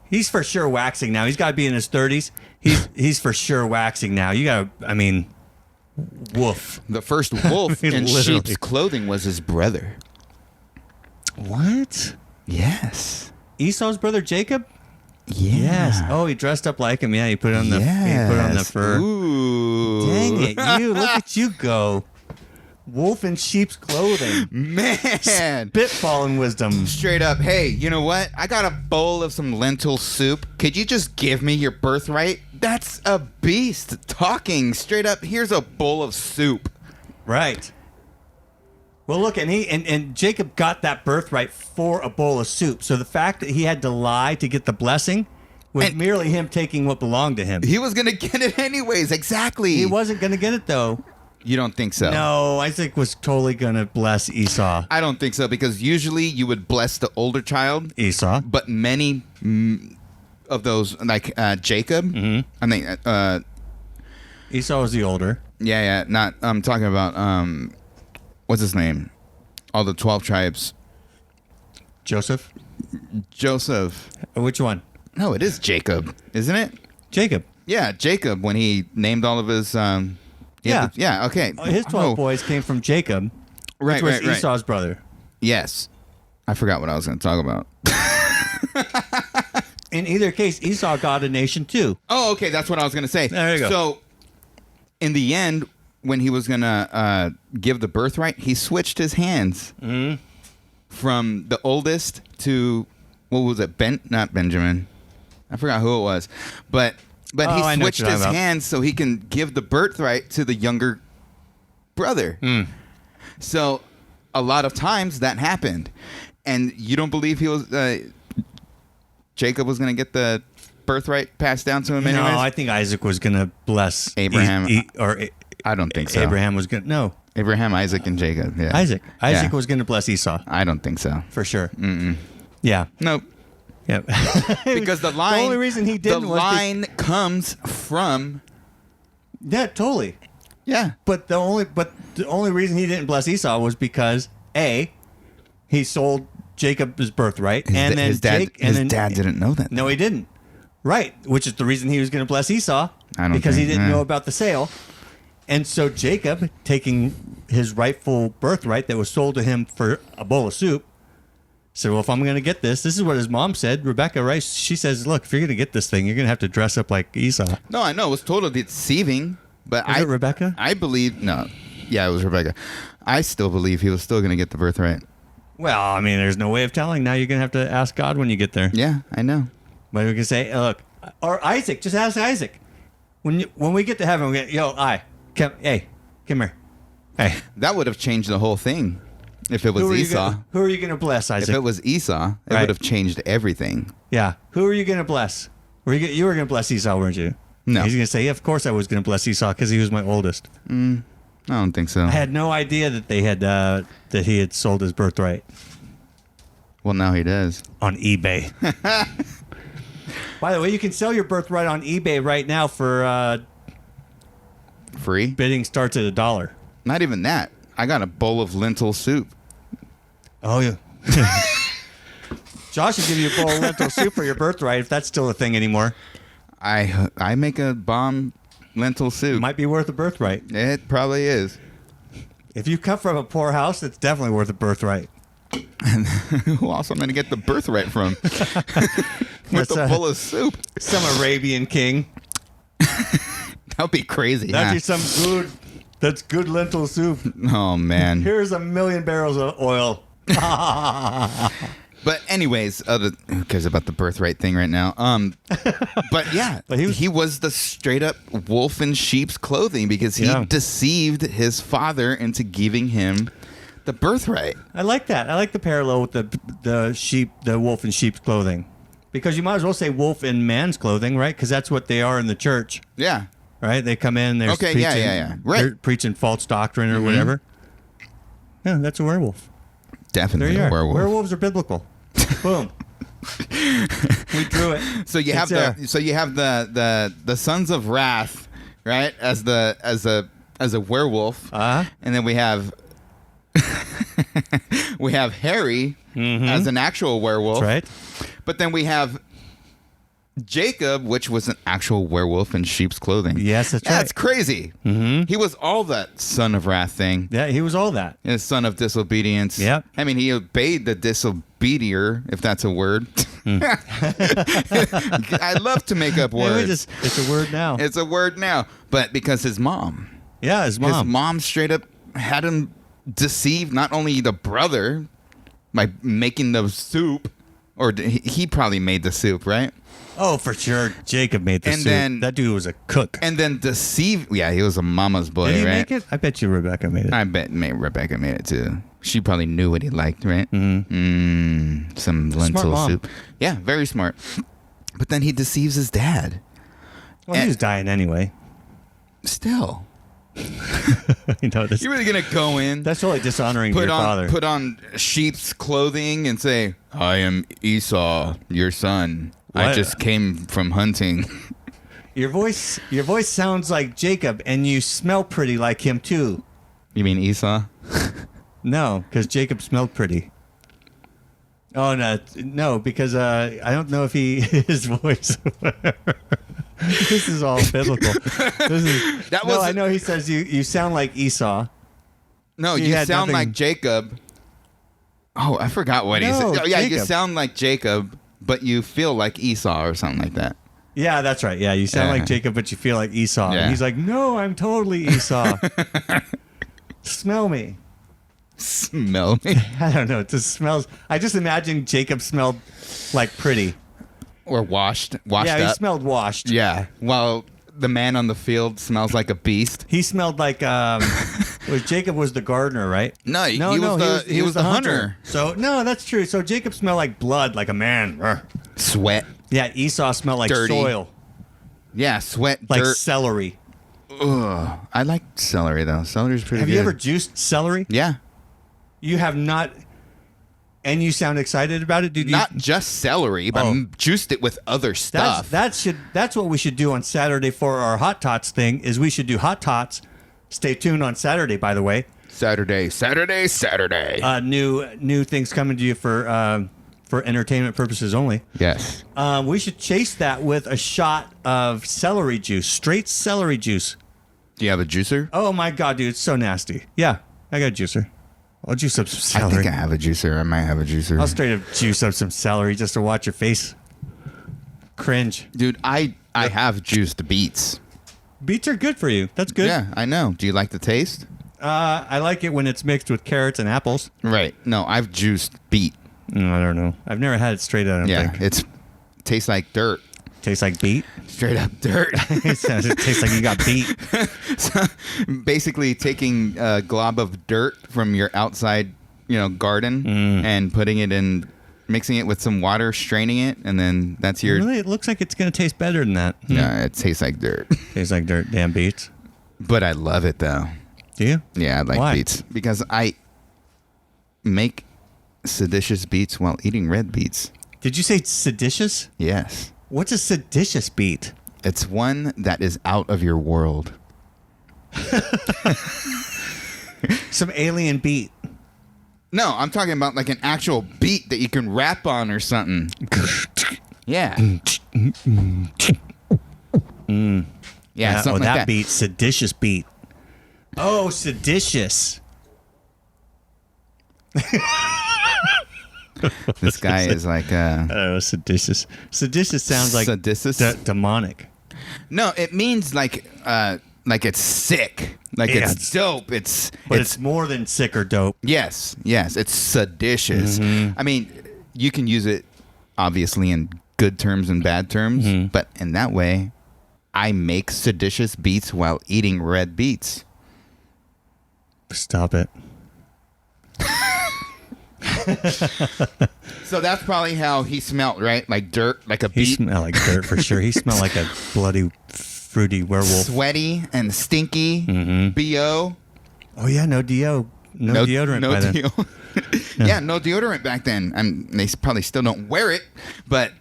he's for sure waxing now. He's got to be in his 30s. He's for sure waxing now. Woof. The first wolf in sheep's clothing was his brother. What? Yes. Esau's brother Jacob? Yeah. Yes. Oh, he dressed up like him. Yeah, he put on the fur. Ooh. Dang it, look at you go. Wolf in sheep's clothing. Man. Spitballing wisdom. Straight up. Hey, you know what? I got a bowl of some lentil soup. Could you just give me your birthright? That's a beast talking straight up. Here's a bowl of soup. Right. Well, look, and Jacob got that birthright for a bowl of soup. So the fact that he had to lie to get the blessing was merely him taking what belonged to him. He was going to get it anyways. Exactly. He wasn't going to get it, though. You don't think so? No, Isaac was totally going to bless Esau. I don't think so, because usually you would bless the older child. Esau. But many of those, like Jacob, I think... Esau was the older. Yeah. I'm talking about... what's his name? All the 12 tribes. Joseph. Which one? No, it is Jacob, isn't it? Jacob. Yeah, Jacob, when he named all of his... yeah, okay. His 12 boys came from Jacob, which was Esau's brother. Yes. I forgot what I was going to talk about. In either case, Esau got a nation too. Oh, okay, that's what I was going to say. There you go. So, in the end, when he was going to give the birthright, he switched his hands from the oldest to, what was it, not Benjamin. I forgot who it was. But he switched his hands so he can give the birthright to the younger brother. So a lot of times that happened. And you don't believe he was Jacob was going to get the birthright passed down to him anyways? No, I think Isaac was going to bless Abraham. I don't think so. Abraham was going to... No. Abraham, Isaac, and Jacob. Yeah. Isaac was going to bless Esau. I don't think so. For sure. Yeah. Nope. Yeah. Because the line... The only reason he didn't the was... line comes from... Yeah, totally. Yeah. But the only reason he didn't bless Esau was because, A, he sold Jacob's birthright, his dad didn't know that. No, he didn't. Right, which is the reason he was going to bless Esau, he didn't know about the sale. And so Jacob, taking his rightful birthright that was sold to him for a bowl of soup, said, well, if I'm going to get this is what his mom said, Rebecca, right? She says, look, if you're going to get this thing, you're going to have to dress up like Esau. No, I know. It was totally deceiving. But was it Rebecca? I believe, no. Yeah, it was Rebecca. I still believe he was still going to get the birthright. Well, I mean, there's no way of telling. Now you're going to have to ask God when you get there. Yeah, I know. But we can say, look, Or Isaac. Just ask Isaac. When we get to heaven, we get, come here. Hey. That would have changed the whole thing if it was Esau. Who are you going to bless, Isaac? If it was Esau, it would have changed everything. Yeah. Who are you going to bless? You were going to bless Esau, weren't you? No. He's going to say, yeah, of course I was going to bless Esau because he was my oldest. I don't think so. I had no idea that they had that he had sold his birthright. Well, now he does. On eBay. By the way, you can sell your birthright on eBay right now for free. Bidding starts at $1. Not even that. I got a bowl of lentil soup. Oh, yeah. Josh will give you a bowl of lentil soup for your birthright if that's still a thing anymore. I make a bomb lentil soup. It might be worth a birthright. It probably is. If you come from a poor house, it's definitely worth a birthright. And who else I'm going to get the birthright from? With a bowl of soup. Some Arabian king. That would be crazy. That'd be some good. That's good lentil soup. Oh man. Here's 1 million barrels of oil. But anyways, who cares about the birthright thing right now? But yeah, But he was the straight up wolf in sheep's clothing because he deceived his father into giving him the birthright. I like that. I like the parallel with the wolf in sheep's clothing, because you might as well say wolf in man's clothing, right? Because that's what they are in the church. Yeah. Right? They come in. They're okay. preaching, Yeah. Right. They're preaching false doctrine or whatever. Yeah, that's a werewolf. Definitely There you a are. werewolf. Werewolves are biblical. Boom. We drew it. So you have the sons of wrath, right? As a werewolf, and then we have Harry as an actual werewolf, That's right? But then we have Jacob, which was an actual werewolf in sheep's clothing. Yes, that's right. That's crazy. He was all that son of wrath thing. Yeah, he was all that. And son of disobedience. Yep. I mean, he obeyed the disobedier, if that's a word. I love to make up words. It's a word now. It's a word now. But because his mom. Yeah, his mom. His mom straight up had him deceive not only the brother by making the soup, or he probably made the soup, right? Oh, for sure. Jacob made the soup. Then, that dude was a cook. And then deceive. Yeah, he was a mama's boy, Did he right? make it? I bet you Rebecca made it. I bet Rebecca made it too. She probably knew what he liked, right? Some lentil soup. Yeah, very smart. But then he deceives his dad. Well, he was dying anyway. Still. You're really going to go in? That's totally dishonoring to your father. Put on sheep's clothing and say, I am Esau, your son. What? I just came from hunting. Your voice sounds like Jacob, and you smell pretty like him too. You mean Esau? No, because Jacob smelled pretty. Oh no, because I don't know if his voice. This is all biblical. I know he says you sound like Esau. No, you sound like Jacob. Oh, I forgot what he said. Oh, yeah, Jacob. You sound like Jacob, but you feel like Esau or something like that. Yeah, that's right. Yeah, you sound like Jacob, but you feel like Esau. Yeah. And he's like, no, I'm totally Esau. Smell me. Smell me? I don't know. It just smells. I just imagine Jacob smelled like pretty. Or washed up. Yeah, he smelled washed. Yeah, while the man on the field smells like a beast. He smelled like Jacob was the gardener, right? No, he was the hunter. So no, that's true. So Jacob smelled like blood, like a man. Sweat. Yeah, Esau smelled like dirty soil. Yeah, sweat, like dirt. celery. Ugh. I like celery though. Celery's pretty good. Have you ever juiced celery? Yeah. You have not. And you sound excited about it, dude. Not just celery, but juiced it with other stuff. That's what we should do on Saturday for our Hot Tots thing. Is we should do Hot Tots. Stay tuned on Saturday, by the way. Saturday. New things coming to you for entertainment purposes only. Yes. We should chase that with a shot of celery juice, straight celery juice. Do you have a juicer? Oh my god, dude, it's so nasty. Yeah, I got a juicer. I'll juice up some celery. I think I have a juicer. I might have a juicer. I'll straight up juice up some celery just to watch your face cringe. Dude, I have juiced beets. Beets are good for you. That's good. Yeah, I know. Do you like the taste? I like it when it's mixed with carrots and apples. Right. No, I've juiced beet. I don't know. I've never had it straight out. It tastes like dirt. Tastes like beet. Straight up dirt. It tastes like you got beat. So, basically, taking a glob of dirt from your outside, garden and putting it in, mixing it with some water, straining it, and then that's your. Really, it looks like it's gonna taste better than that. Yeah, it tastes like dirt. Tastes like dirt. Damn beets. But I love it though. Do you? Yeah, I like Why? beets because I make seditious beets while eating red beets. Did you say seditious? Yes. What's a seditious beet? It's one that is out of your world. Some alien beet. No, I'm talking about like an actual beat that you can rap on or something. Yeah. Yeah, something like that. Beat, seditious beat. Oh, seditious. This guy is like seditious. Seditious sounds like seditious? Demonic. No, it means like it's sick. Like it's dope. It's more than sick or dope. Yes, it's seditious. I mean, you can use it obviously in good terms and bad terms, but in that way, I make seditious beats while eating red beets. Stop it. So that's probably how he smelled, right? Like dirt, like a beet. He smelled like dirt for sure. He smelled like a bloody, fruity werewolf. Sweaty and stinky. B.O. Oh, yeah, no D.O. No deodorant no by then. Yeah, no deodorant back then. They probably still don't wear it, but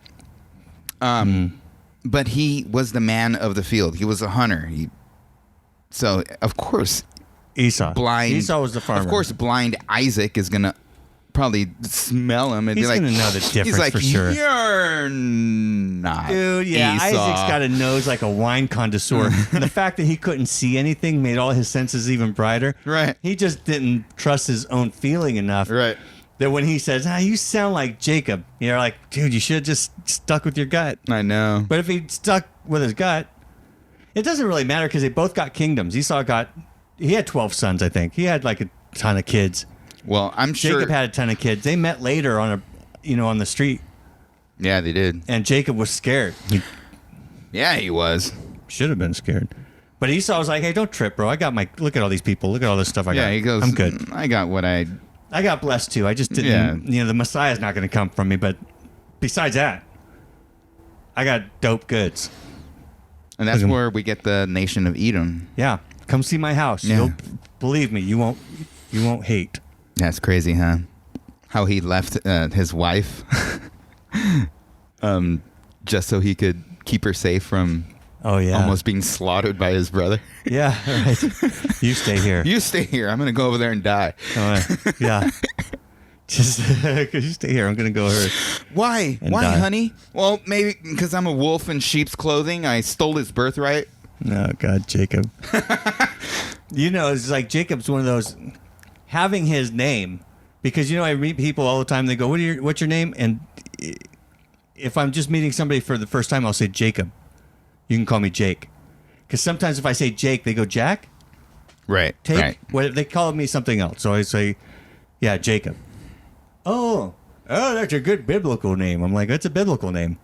but he was the man of the field. He was a hunter. So, of course, Esau was the farmer. Of course, blind Isaac is going to probably smell him and he's be like, going to know the difference he's like, for sure. You're not Dude, yeah, Esau. Isaac's got a nose like a wine connoisseur. And the fact that he couldn't see anything made all his senses even brighter. Right. He just didn't trust his own feeling enough. Right. That when he says, you sound like Jacob, you're like, dude, you should have just stuck with your gut. I know. But if he stuck with his gut, it doesn't really matter because they both got kingdoms. He had 12 sons, I think. He had like a ton of kids. Well, I'm sure Jacob had a ton of kids. They met later on on the street. Yeah, they did. And Jacob was scared. He was. Should have been scared. But Esau was like, hey, don't trip, bro. Look at all these people. Look at all this stuff I got. Yeah, he goes, I'm good. I got what I got blessed too. I just didn't, the Messiah's not going to come from me. But besides that, I got dope goods. And that's where we get the nation of Edom. Yeah. Come see my house. Yeah. Believe me, you won't hate. That's crazy, huh? How he left his wife just so he could keep her safe from almost being slaughtered by his brother. Yeah, right. You stay here. You stay here. I'm going to go over there and die. Yeah. Just you stay here. I'm going to go over. Why? Why, die. Honey? Well, maybe because I'm a wolf in sheep's clothing. I stole his birthright. Oh, God, Jacob. It's like Jacob's one of those, having his name, because, I meet people all the time, they go, what's your name? And if I'm just meeting somebody for the first time, I'll say Jacob. You can call me Jake. Because sometimes if I say Jake, they go, Jack? Right, Take? right. What, they call me something else. So I say, yeah, Jacob. Oh, that's a good biblical name. I'm like, that's a biblical name.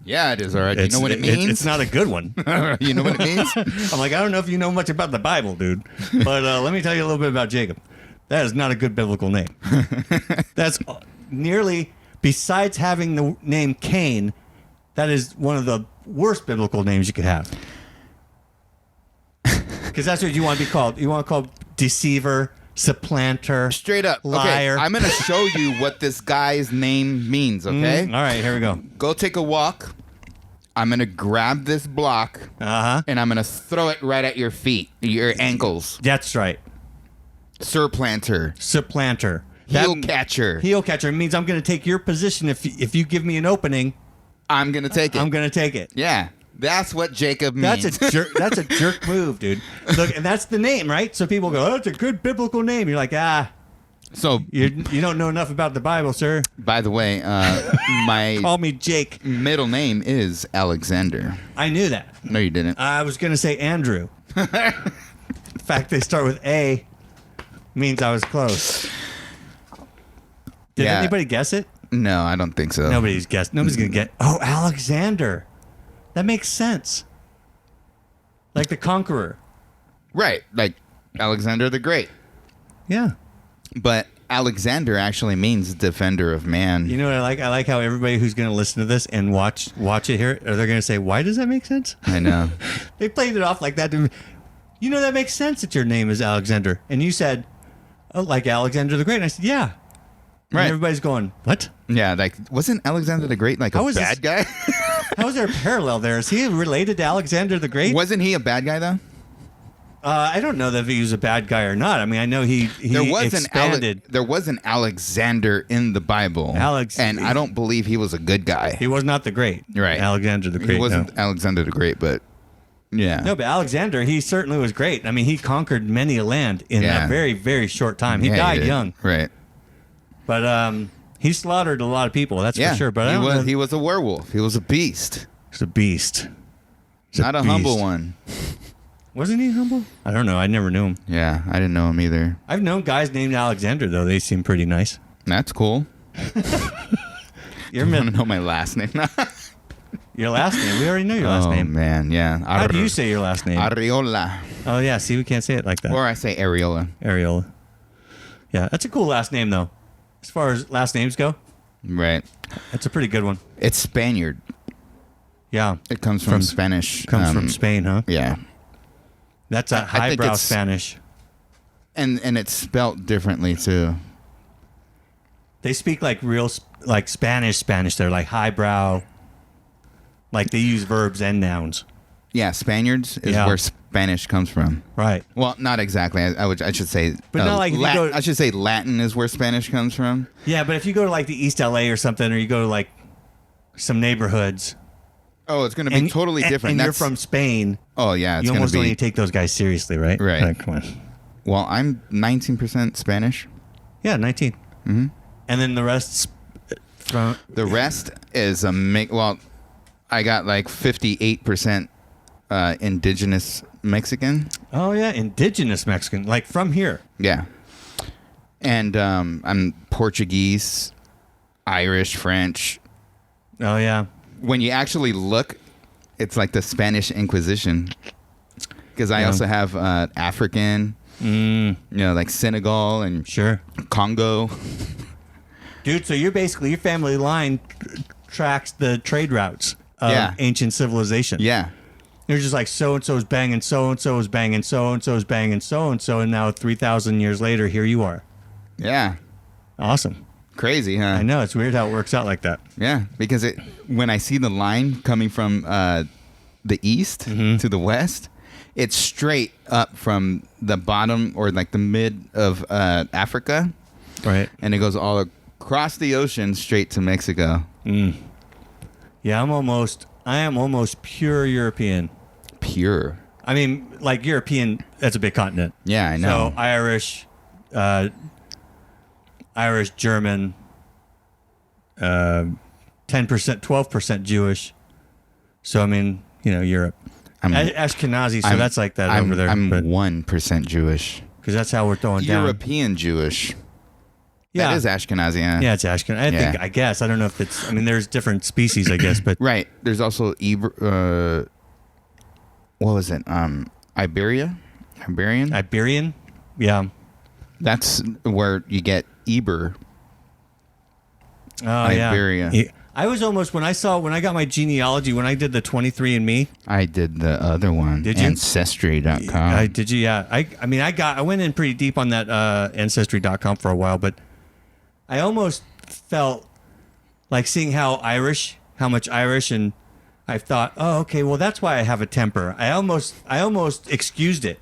Yeah, it is, all right. You know what it means? It's not a good one. You know what it means? I'm like, I don't know if you know much about the Bible, dude. But let me tell you a little bit about Jacob. That is not a good biblical name. That's nearly, besides having the name Cain, that is one of the worst biblical names you could have. Because that's what you want to be called. You want to call deceiver, supplanter, straight up, liar. Okay, I'm going to show you what this guy's name means, okay? All right, here we go. Go take a walk. I'm going to grab this block, and I'm going to throw it right at your feet, your ankles. That's right. Supplanter. Heel catcher. Heel catcher means I'm going to take your position. If you give me an opening, I'm going to take it. I'm going to take it. Yeah. That's what Jacob means. That's a jerk move, dude. Look, and that's the name, right? So people go, it's a good biblical name. You're like, So you don't know enough about the Bible, sir. By the way, my call me Jake. Middle name is Alexander. I knew that. No, you didn't. I was going to say Andrew. The fact they start with A means I was close. Did anybody guess it? No, I don't think so. Nobody's guessed. Nobody's going to get. Oh, Alexander. That makes sense. Like the conqueror. Right, like Alexander the Great. Yeah. But Alexander actually means defender of man. You know what I like? I like how everybody who's going to listen to this and watch it here, they're going to say, why does that make sense? I know. They played it off like that. You know, that makes sense that your name is Alexander. And you said, oh, like Alexander the Great. And I said, yeah. And Right. everybody's going, what? Yeah, like, wasn't Alexander the Great like a bad guy? How is there a parallel there? Is he related to Alexander the Great? Wasn't he a bad guy, though? I don't know that if he was a bad guy or not. I mean, I know he expanded. There was an Alexander in the Bible. And I don't believe he was a good guy. He was not the Great. Right. Alexander the Great. He wasn't Alexander the Great, but yeah. No, but Alexander, he certainly was great. I mean, he conquered many a land in a very, very short time. He died young. Right. But he slaughtered a lot of people, that's for sure. But he was a werewolf. He was a beast. He's a beast. Not a humble one. Wasn't he humble? I don't know. I never knew him. Yeah, I didn't know him either. I've known guys named Alexander, though. They seem pretty nice. That's cool. You want to know my last name? Your last name? We already know your last name. Oh, man, yeah. How do you say your last name? Areola. Oh, yeah. See, we can't say it like that. Or I say Areola. Areola. Yeah, that's a cool last name, though. As far as last names go. Right. That's a pretty good one. It's Spaniard. Yeah. It comes from Spanish. Comes from Spain, huh? Yeah. That's a highbrow Spanish. And it's spelt differently, too. They speak like real, like Spanish. They're like highbrow. Like they use verbs and nouns. Yeah, Spaniards is where Spanish comes from. Right. Well, not exactly. I should say. But not like if you go, I should say Latin is where Spanish comes from. Yeah, but if you go to like the East LA or something, or you go to like some neighborhoods. Oh, it's going to be totally different. And you're from Spain. Oh yeah, you almost don't need to take those guys seriously, right? Right. Like, come on. Well, I'm 19% Spanish. Yeah, 19. Mm-hmm. And then the rest from the rest is a mix. Well, I got like 58% indigenous Mexican. Oh yeah, indigenous Mexican, like from here. Yeah, and I'm Portuguese, Irish, French. Oh yeah. When you actually look, it's like the Spanish Inquisition. Because I also have African, you know, like Senegal and Congo. Dude, so you're basically, your family line tracks the trade routes of ancient civilization. Yeah. You're just like, so-and-so's banging, so-and-so's banging, so-and-so's banging, so-and-so, and now 3,000 years later, here you are. Yeah. Awesome. Crazy, huh? I know. It's weird how it works out like that. Yeah, because when I see the line coming from the east to the west, it's straight up from the bottom or like the mid of Africa. Right. And it goes all across the ocean straight to Mexico. Mm. Yeah, I am almost pure European. Pure? I mean, like European, that's a big continent. Yeah, I know. So Irish, German, 10%, 12% Jewish. So, I mean, you know, Europe. Ashkenazi, so that's like that over there. I'm 1% Jewish. Because that's how we're throwing down. European Jewish. Yeah. That is Ashkenazi, yeah. Yeah, it's Ashkenazi. I guess. I don't know if it's, I mean, there's different species, I guess, but. Right. There's also, what was it? Iberian? Iberian? Yeah. That's where you get Eber. Oh, Iberia. Yeah. I was almost, when I got my genealogy, when I did the 23andMe. I did the other one. Did you? Ancestry.com. Did you? Yeah. I went in pretty deep on that Ancestry.com for a while, but I almost felt like seeing how much Irish, and I thought, oh, okay, well, that's why I have a temper. I almost excused it.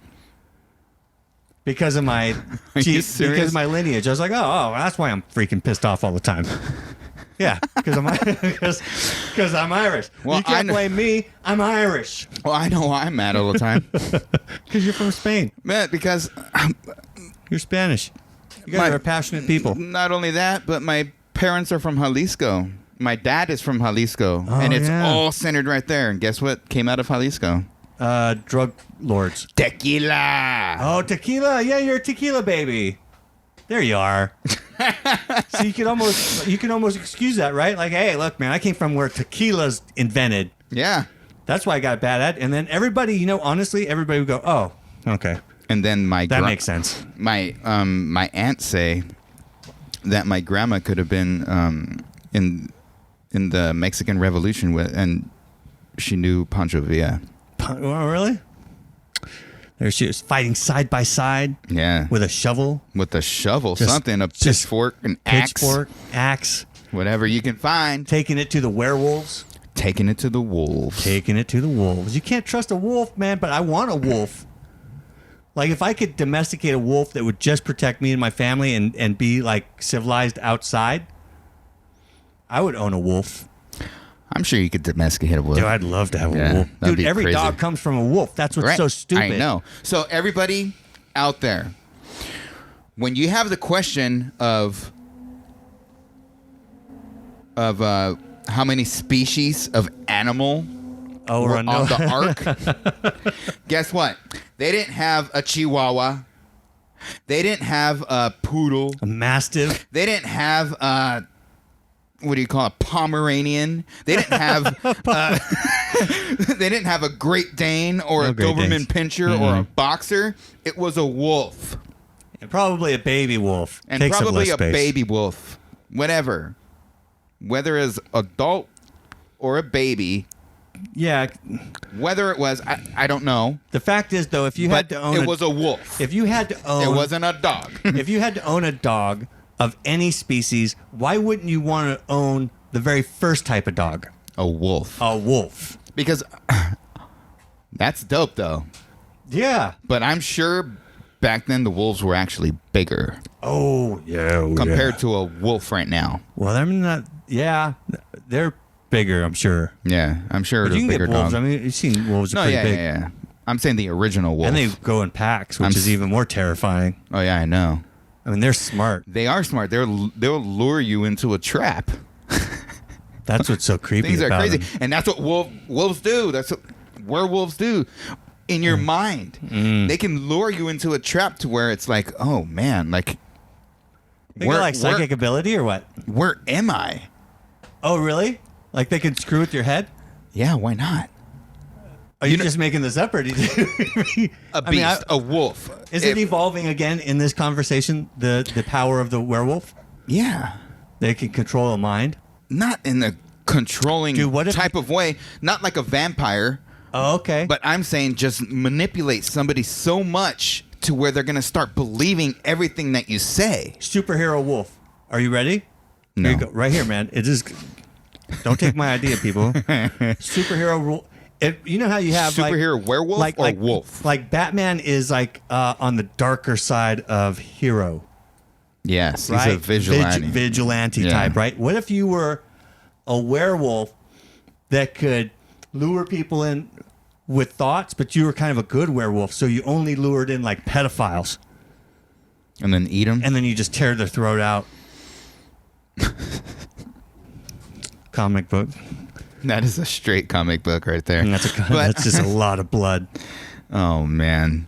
Because of my because of my lineage. I was like, oh, that's why I'm freaking pissed off all the time. Yeah, because I'm Irish. Well, you can't blame me. I'm Irish. Well, I know why I'm mad all the time. Because you're from Spain. Man, because you're Spanish. You guys are passionate people. Not only that, but my parents are from Jalisco. My dad is from Jalisco, and it's all centered right there. And guess what came out of Jalisco? Drug lords. Tequila. Oh, tequila. Yeah, you're a tequila baby. There you are. So you can almost excuse that, right? Like, hey, look, man, I came from where tequila's invented. Yeah. That's why I got bad at. And then everybody, honestly, everybody would go, "Oh, okay." And then that makes sense. My aunts say that my grandma could have been in the Mexican Revolution and she knew Pancho Villa. Oh, really? There she was fighting side by side. Yeah. With a shovel. Something, a pitchfork, an axe. Whatever you can find. Taking it to the werewolves. Taking it to the wolves. You can't trust a wolf, man, but I want a wolf. Like, if I could domesticate a wolf that would just protect me and my family and be, like, civilized outside, I would own a wolf. I'm sure you could domesticate a wolf. Dude, I'd love to have a wolf. Dude, every crazy. dog comes from a wolf. That's what's so stupid. I know. So, everybody out there, when you have the question of how many species of animal were on the ark, guess what? They didn't have a Chihuahua. They didn't have a poodle. A Mastiff. They didn't have what do you call it? Pomeranian. They didn't have they didn't have a Great Dane or a Doberman Pinscher or a Boxer. It was a wolf. And probably a baby wolf. And probably a baby wolf. Whatever. Whether as adult or a baby. Yeah. Whether it was, I don't know. The fact is, though, if you had to own it was a wolf. If you had to own... It wasn't a dog. If you had to own a dog of any species, why wouldn't you want to own the very first type of dog? A wolf. A wolf. Because that's dope, though. Yeah. But I'm sure back then the wolves were actually bigger. Oh, yeah. Compared to a wolf right now. Well, they're not... Yeah. They're bigger, I'm sure. Yeah, I'm sure But you can bigger get wolves. dog. I mean, you've seen wolves are pretty big. Yeah. I'm saying the original wolf. And they go in packs, which is even more terrifying. Oh, yeah, I know. I mean, they're smart. They are smart. They'll lure you into a trap. That's what's so creepy Things about are crazy. them. And that's what wolves do. That's what werewolves do. In your mind. They can lure you into a trap to where it's like, oh, man, like... They got like psychic ability or what? Where am I? Oh, really? Like they can screw with your head? Yeah, why not? Are you just making this up, or did you? A beast, a wolf. Is it evolving again in this conversation? The power of the werewolf? Yeah, they can control a mind. Not in the controlling type of way. Not like a vampire. Oh, okay. But I'm saying just manipulate somebody so much to where they're gonna start believing everything that you say. Superhero wolf. Are you ready? No. Here you go. Right here, man. It is. Don't take my idea, people. Superhero wolf. You know how you have superhero werewolf or wolf? Like Batman is like on the darker side of hero. Yes, right? He's a vigilante. Vigilante type, right? What if you were a werewolf that could lure people in with thoughts, but you were kind of a good werewolf, so you only lured in like pedophiles. And then eat them? And then you just tear their throat out. Comic book. That is a straight comic book right there. That's just a lot of blood. Oh, man.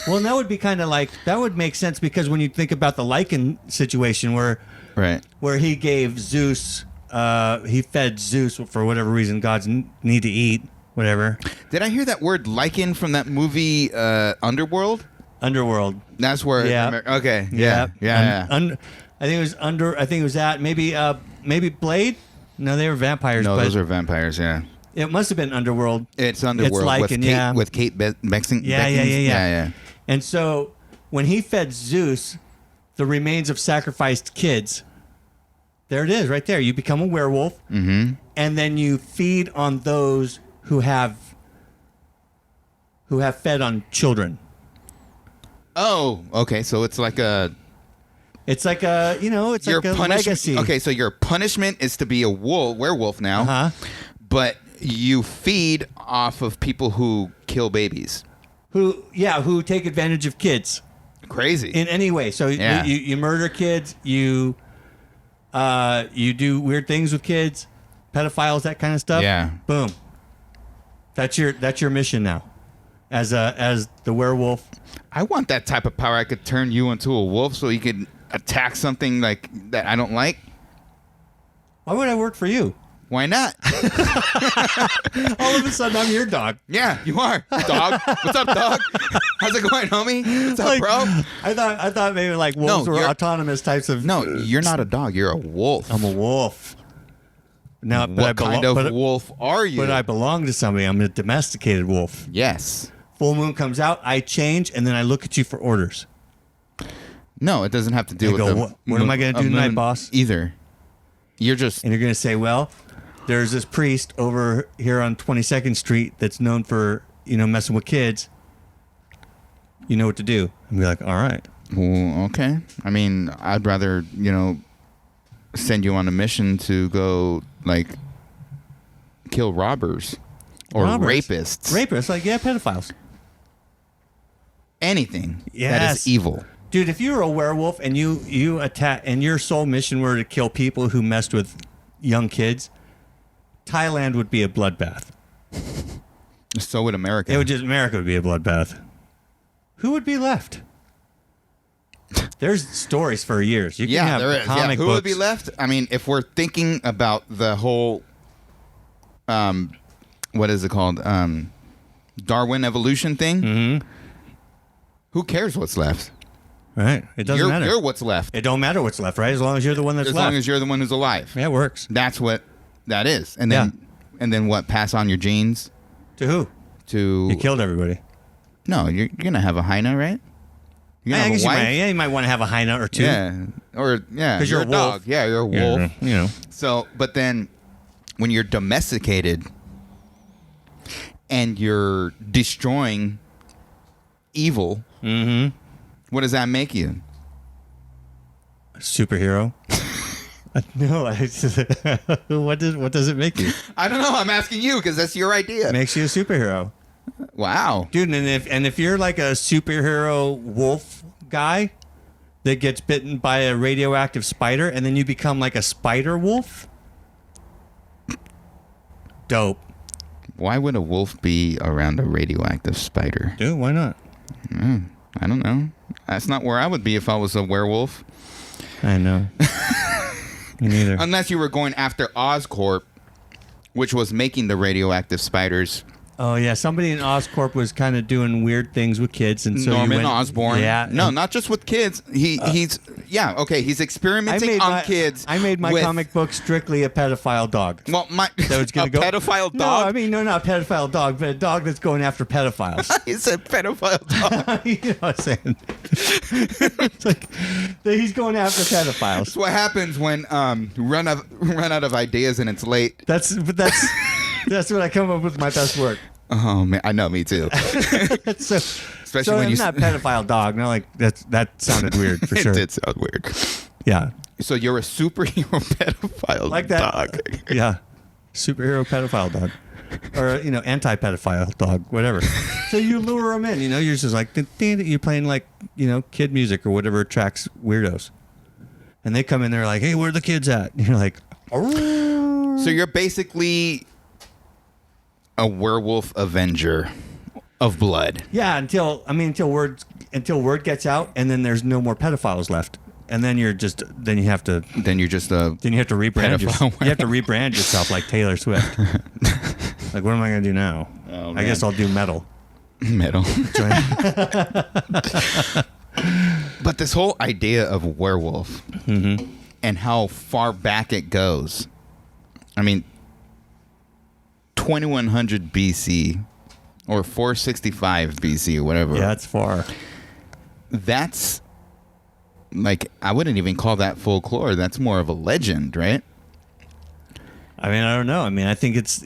Well, that would be kind of like, that would make sense because when you think about the Lycan situation where he gave Zeus, he fed Zeus for whatever reason, gods need to eat, whatever. Did I hear that word Lycan from that movie Underworld? Underworld. That's where. Yeah. Okay. Yeah. I think it was that. Maybe Blade? No, they were vampires. No, those are vampires, yeah. It must have been Underworld. It's Underworld with Kate Beckinsale. Yeah. And so when he fed Zeus the remains of sacrificed kids, there it is right there. You become a werewolf, and then you feed on those who have fed on children. Oh, okay. So it's like a... It's like a, it's like a legacy. Okay, so your punishment is to be a werewolf now. Uh-huh. But you feed off of people who kill babies. Who take advantage of kids. Crazy. In any way. So you murder kids, you do weird things with kids, pedophiles, that kind of stuff. Yeah. Boom. That's your mission now. As the werewolf. I want that type of power. I could turn you into a wolf so you could attack something like that I don't like. Why would I work for you? Why not? All of a sudden, I'm your dog. Yeah, you are. Dog. What's up, dog? How's it going, homie? What's up, bro? I thought maybe like wolves were autonomous types of. No, you're not a dog. You're a wolf. I'm a wolf. Now, what kind of wolf are you? But I belong to somebody. I'm a domesticated wolf. Yes. Full moon comes out, I change, and then I look at you for orders. No, it doesn't have to do with the what am I going to do tonight, boss? Either. You're just... And you're going to say, well, there's this priest over here on 22nd Street that's known for, messing with kids. You know what to do. And be like, all right. Well, okay. I mean, I'd rather, send you on a mission to go, kill robbers or rapists. Rapists, pedophiles. Anything yes. that is evil. Dude, if you were a werewolf and you attack and your sole mission were to kill people who messed with young kids, Thailand would be a bloodbath. So would America. America would be a bloodbath. Who would be left? There's stories for years. You can have there is. Comic Who books. would be left? I mean, if we're thinking about the whole, what is it called? Darwin evolution thing. Mm-hmm. Who cares what's left? Right. It doesn't matter. You're what's left. It don't matter what's left, right? As long as you're the one that's left. As long as you're the one who's alive. Yeah, it works. That's what that is. And then what? Pass on your genes to who? You killed everybody. No, you're gonna have a hyena, right? You're gonna have a wife? You might want to have a hyena or two. Yeah. Because you're a a dog. wolf. Yeah, you're a wolf. Yeah, So, but then when you're domesticated and you're destroying evil, what does that make you? Superhero. No, what does it make you? I don't know. I'm asking you because that's your idea. It makes you a superhero. Wow, dude. And if you're like a superhero wolf guy that gets bitten by a radioactive spider, and then you become like a spider wolf, dope. Why would a wolf be around a radioactive spider? Dude, why not? I don't know. That's not where I would be if I was a werewolf. I know. Me neither. Unless you were going after Oscorp, which was making the radioactive spiders. Oh, yeah. Somebody in Oscorp was kind of doing weird things with kids. And so Norman Osborn. Yeah. No, not just with kids. He's experimenting on kids. I made my comic book strictly a pedophile dog. Well, pedophile dog? No, I mean, no, not a pedophile dog, but a dog that's going after pedophiles. It's a pedophile dog. You know what I'm saying? It's like he's going after pedophiles. That's what happens when run out of ideas and it's late. That's what I come up with my best work. Oh man, I know, me too. Especially when I'm not a pedophile dog. No, like that sounded weird for sure. It did sound weird. Yeah. So you're a superhero pedophile like that dog. Yeah. Superhero pedophile dog. Or, anti-pedophile dog, whatever. So you lure them in, you're just like, you're playing like, kid music or whatever attracts weirdos. And they come in there like, hey, where are the kids at? And you're like, oh. So you're basically a werewolf avenger of blood. Yeah, until word gets out, and then there's no more pedophiles left, and then you have to rebrand yourself. You have to rebrand yourself like Taylor Swift. Like, what am I gonna do now? Oh, I guess I'll do metal. Metal. But this whole idea of werewolf and how far back it goes. I mean, 2100 BC or 465 BC or whatever. Yeah, it's far. That's I wouldn't even call that folklore. That's more of a legend, right? I mean, I don't know. I mean, I think it's,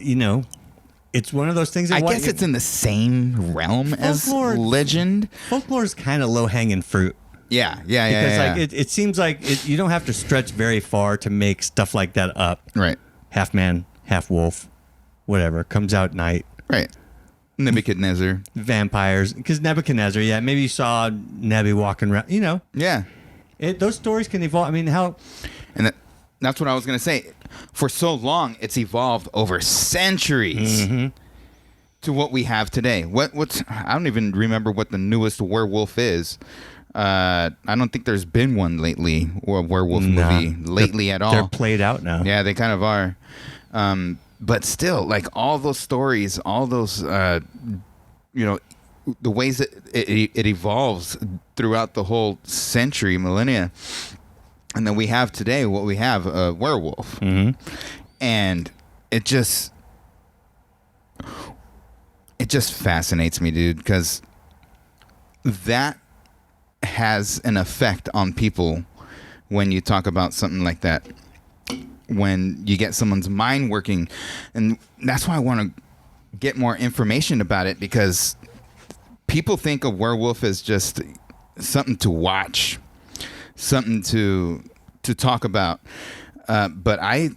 it's one of those things. I guess it's in the same realm as legend. Folklore is kind of low-hanging fruit. Yeah. Because it seems like you don't have to stretch very far to make stuff like that up. Right. Half man, half wolf. Whatever, comes out at night. Right. Nebuchadnezzar. Vampires. Because Nebuchadnezzar, yeah, maybe you saw Nebi walking around, Yeah. Those stories can evolve. I mean, how... And that's what I was going to say. For so long, it's evolved over centuries to what we have today. I don't even remember what the newest werewolf is. I don't think there's been one lately, or a werewolf movie lately at all. They're played out now. Yeah, they kind of are. But still, like all those stories, all those, the ways that it evolves throughout the whole century, millennia. And then we have today what we have, a werewolf. Mm-hmm. And it just fascinates me, dude, because that has an effect on people when you talk about something like that. When you get someone's mind working. And that's why I want to get more information about it, because people think a werewolf is just something to watch, something to talk about. But I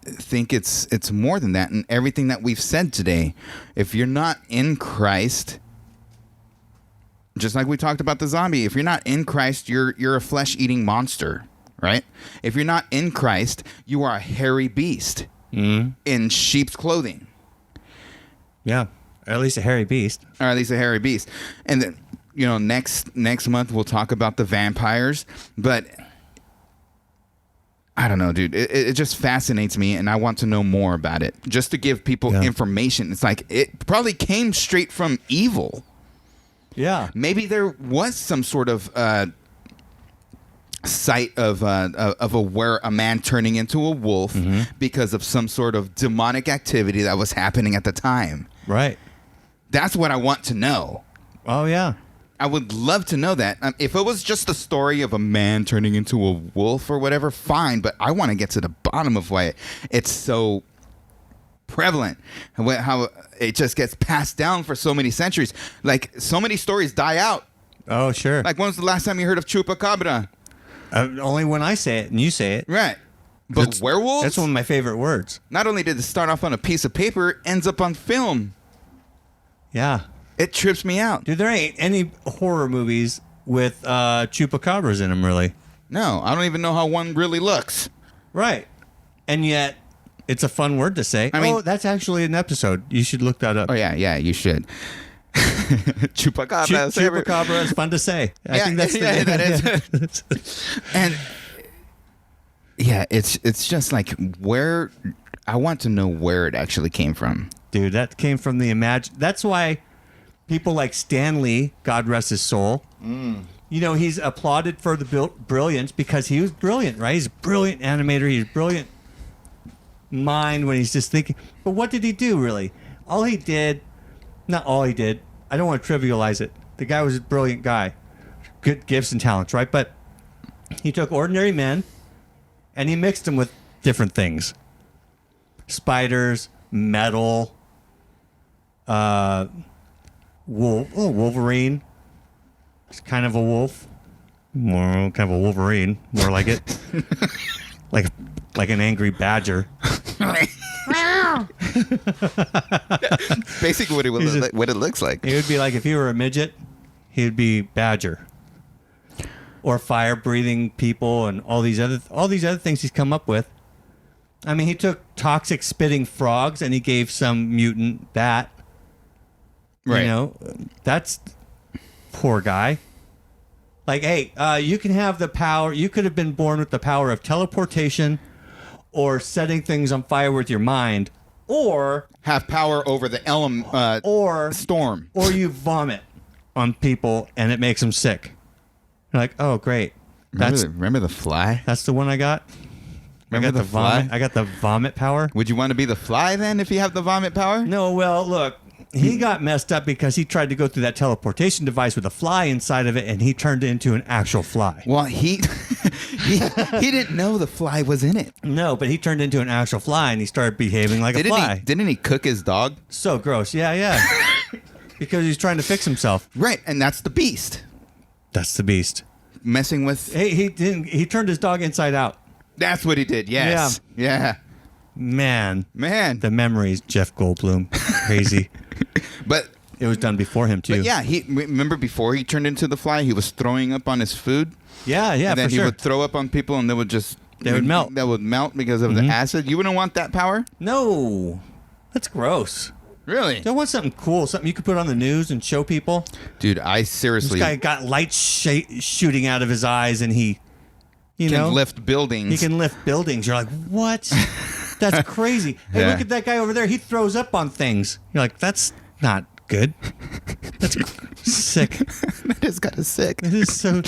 think it's more than that. And everything that we've said today, if you're not in Christ, just like we talked about the zombie, if you're not in Christ, you're a flesh-eating monster, right? If you're not in Christ, you are a hairy beast in sheep's clothing. Yeah, or at least a hairy beast. Or at least a hairy beast. And then, next month we'll talk about the vampires. But I don't know, dude. It just fascinates me, and I want to know more about it. Just to give people information. It's like it probably came straight from evil. Yeah. Maybe there was some sort of sight of a man turning into a wolf because of some sort of demonic activity that was happening at the time. Right. That's what I want to know. Oh, yeah. I would love to know that. If it was just a story of a man turning into a wolf or whatever, fine. But I want to get to the bottom of why it's so prevalent, how it just gets passed down for so many centuries. Like, so many stories die out. Oh, sure. Like, when was the last time you heard of chupacabra? Only when I say it and you say it. Right. But werewolves? That's one of my favorite words. Not only did it start off on a piece of paper, it ends up on film. Yeah. It trips me out. Dude, there ain't any horror movies with chupacabras in them, really. No, I don't even know how one really looks. Right. And yet, it's a fun word to say. I mean, that's actually an episode. You should look that up. Oh, yeah, you should. Chupacabra. Chupacabra is fun to say. I think that's that is. And yeah, it's just like where I want to know where it actually came from. Dude, that came from the That's why people like Stan Lee, God rest his soul, he's applauded for the brilliance because he was brilliant, right? He's a brilliant animator. He's a brilliant mind when he's just thinking. But what did he do, really? Not all he did. I don't want to trivialize it. The guy was a brilliant guy. Good gifts and talents, right? But he took ordinary men and he mixed them with different things. Spiders, metal, Wolverine. It's kind of a wolf. More kind of a Wolverine. More like it. like an angry badger. Basically what it looks like. It would be like if he were a midget, he would be badger. Or fire-breathing people and all these other things he's come up with. I mean, he took toxic spitting frogs and he gave some mutant that. Right. That's poor guy. Like, hey, you can have the power. You could have been born with the power of teleportation or setting things on fire with your mind, or have power over the or storm. Or you vomit on people and it makes them sick. You're like, oh, great. Remember the fly? That's the one I got. Remember the fly? I got the vomit power. Would you want to be the fly then if you have the vomit power? No, well, look. He got messed up because he tried to go through that teleportation device with a fly inside of it, and he turned it into an actual fly. Well, he didn't know the fly was in it. No, but he turned into an actual fly, and he started behaving like a fly. Didn't he cook his dog? So gross. Yeah. Because he's trying to fix himself. Right, and that's the beast. That's the beast. Messing with... Hey, he didn't. He turned his dog inside out. That's what he did, yes. Yeah. Man. The memories, Jeff Goldblum. Crazy. But it was done before him too. But yeah, remember before he turned into the fly, he was throwing up on his food. Yeah, and then for he would throw up on people, and they would melt. That would melt because of the acid. You wouldn't want that power? No, that's gross. Really? Don't want something cool, something you could put on the news and show people. Dude, I seriously. This guy got lights shooting out of his eyes, and he, can lift buildings. He can lift buildings. You're like, what? That's crazy. Hey, look at that guy over there. He throws up on things. You're like, that's not good. That's sick. That is kind of sick. It is so.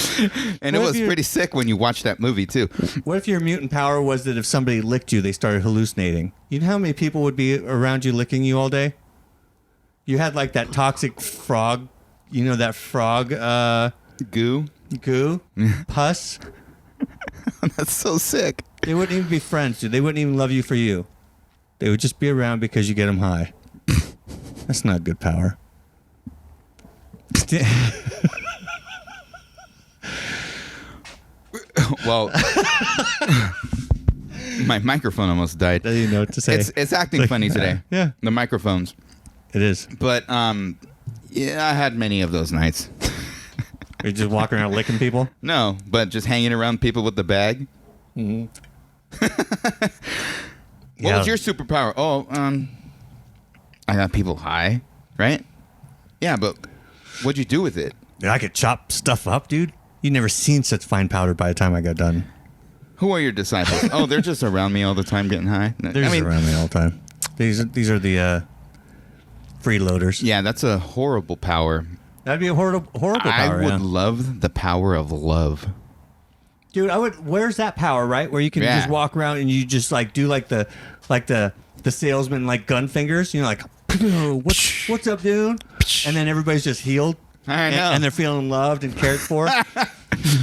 And it was pretty sick when you watched that movie too. What if your mutant power was that if somebody licked you, they started hallucinating? You know how many people would be around you licking you all day? You had like that toxic frog. You know that frog Goo? Pus? That's so sick. They wouldn't even be friends, dude. They wouldn't even love you for you. They would just be around because you get them high. That's not good power. Well, my microphone almost died. I didn't know what to say. It's acting funny today. Yeah. The microphones. It is. But yeah, I had many of those nights. You're just walking around licking people? No, but just hanging around people with the bag. Mm-hmm. What was your superpower? Oh, I got people high, right? Yeah, but what'd you do with it? Dude, I could chop stuff up, dude. You never seen such fine powder by the time I got done. Who are your disciples? Oh, they're just around me all the time getting high. They're just around me all the time. These are the freeloaders. Yeah, that's a horrible power. That'd be a horrible power. I would love the power of love. Dude, where's that power, right? Where you can just walk around and you just like do like the salesman like gun fingers, you know, like what's up, dude? And then everybody's just healed. I know. And they're feeling loved and cared for.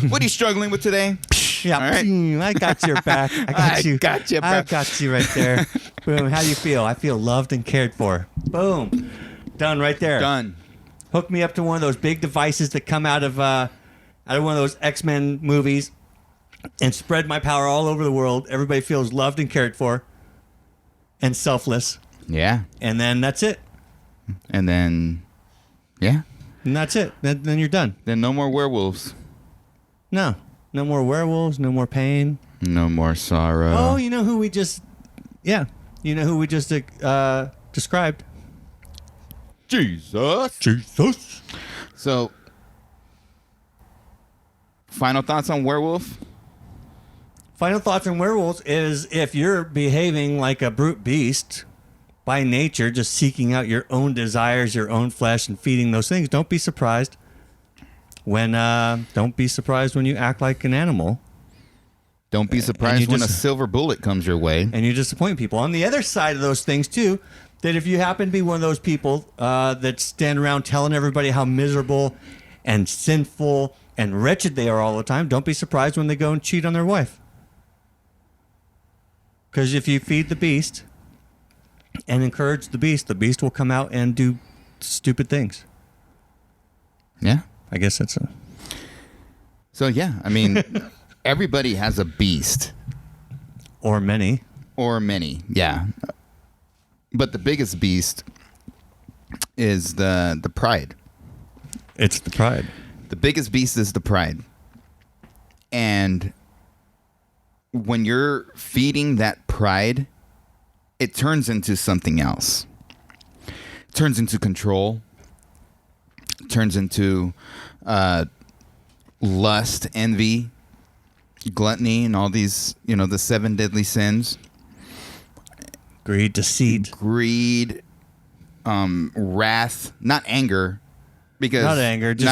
What are you struggling with today? Yeah, right. I got your back. I got you. Got you, bro. I got you right there. Boom. How do you feel? I feel loved and cared for. Boom. Done right there. Done. Hook me up to one of those big devices that come out of one of those X-Men movies and spread my power all over the world. Everybody feels loved and cared for and selfless. Yeah. And then that's it. And then, yeah. And that's it. Then you're done. Then no more werewolves. No. No more werewolves. No more pain. No more sorrow. Oh, you know who we just... Yeah. You know who we just described? Jesus. So, final thoughts on werewolf? Final thoughts on werewolves is if you're behaving like a brute beast by nature, just seeking out your own desires, your own flesh, and feeding those things, don't be surprised when you act like an animal. Don't be surprised when a silver bullet comes your way. And you disappoint people. On the other side of those things, too, that if you happen to be one of those people that stand around telling everybody how miserable and sinful and wretched they are all the time, don't be surprised when they go and cheat on their wife. Because if you feed the beast and encourage the beast will come out and do stupid things. Yeah. I guess that's a... So, yeah, I mean, everybody has a beast. Or many. Yeah. But the biggest beast is the pride. It's the pride. The biggest beast is the pride. And when you're feeding that pride, it turns into something else. It turns into control. It turns into lust, envy, gluttony, and all these, the 7 deadly sins. Greed, deceit. Wrath, not anger. Because not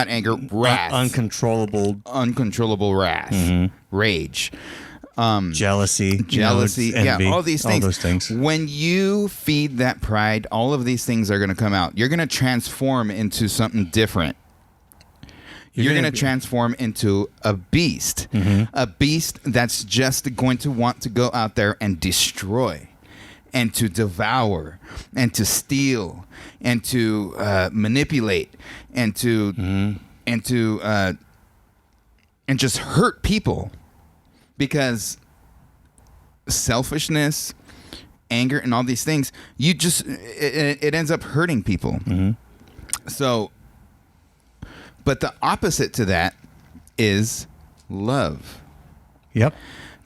anger, wrath. Uncontrollable wrath. Mm-hmm. Rage. Jealousy. Envy, yeah, all these things. All those things. When you feed that pride, all of these things are going to come out. You're going to transform into something different. You're going to transform into a beast. Mm-hmm. A beast that's just going to want to go out there and destroy and to devour and to steal and to manipulate and to and just hurt people. Because selfishness, anger, and all these things, it ends up hurting people. Mm-hmm. So, but the opposite to that is love. Yep.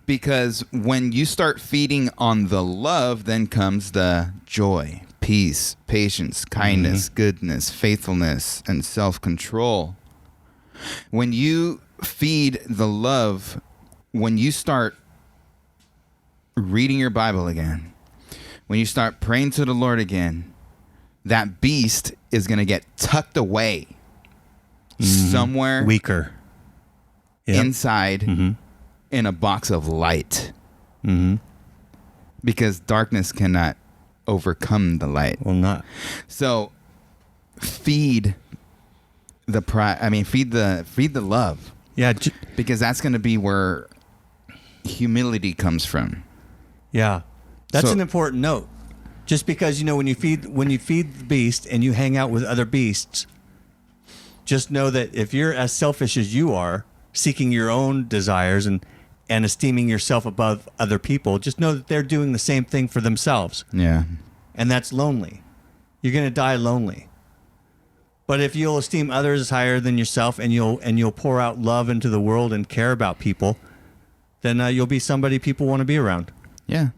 Because when you start feeding on the love, then comes the joy, peace, patience, kindness, goodness, faithfulness, and self-control. When you feed the love, when you start reading your Bible again, when you start praying to the Lord again, that beast is going to get tucked away somewhere weaker inside in a box of light. Because darkness cannot overcome the light. Well, not. So feed the feed the love. Yeah, because that's going to be where humility comes from. Yeah. That's an important note. Just because, when you feed the beast and you hang out with other beasts, just know that if you're as selfish as you are, seeking your own desires and esteeming yourself above other people, just know that they're doing the same thing for themselves. Yeah. And that's lonely. You're going to die lonely. But if you'll esteem others higher than yourself and you'll pour out love into the world and care about people, then you'll be somebody people want to be around. Yeah.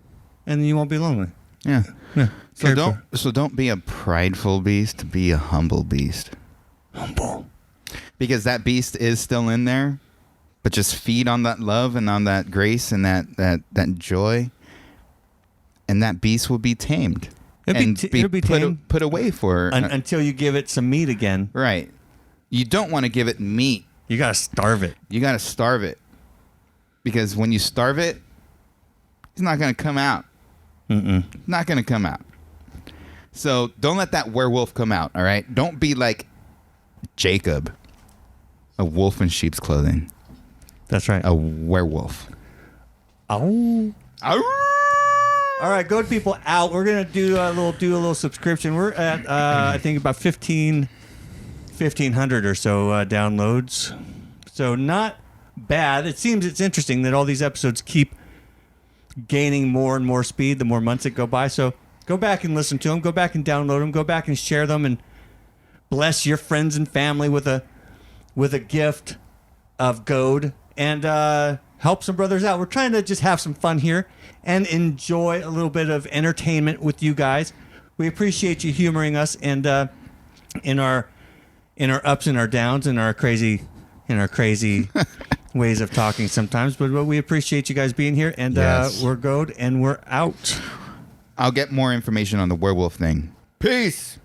And you won't be lonely. Yeah. Yeah. So don't be a prideful beast, be a humble beast. Humble. Because that beast is still in there, but just feed on that love and on that grace and that joy, and that beast will be tamed. It'll be tamed. Put away for until you give it some meat again. Right. You don't want to give it meat. You got to starve it. You got to starve it. Because when you starve it, it's not going to come out. Not going to come out. So don't let that werewolf come out, all right? Don't be like Jacob, a wolf in sheep's clothing. That's right. A werewolf. Oh. Ow. All right, GOAD people out. We're gonna do a little subscription. We're at I think about 1,500 or so downloads. So not bad. It seems it's interesting that all these episodes keep gaining more and more speed the more months that go by. So go back and listen to them. Go back and download them. Go back and share them and bless your friends and family with a gift of GOAD and help some brothers out. We're trying to just have some fun here and enjoy a little bit of entertainment with you guys. We appreciate you humoring us and in our ups and our downs and our crazy ways of talking sometimes. But we appreciate you guys being here, and yes. We're GOAD and we're out. I'll get more information on the werewolf thing. Peace.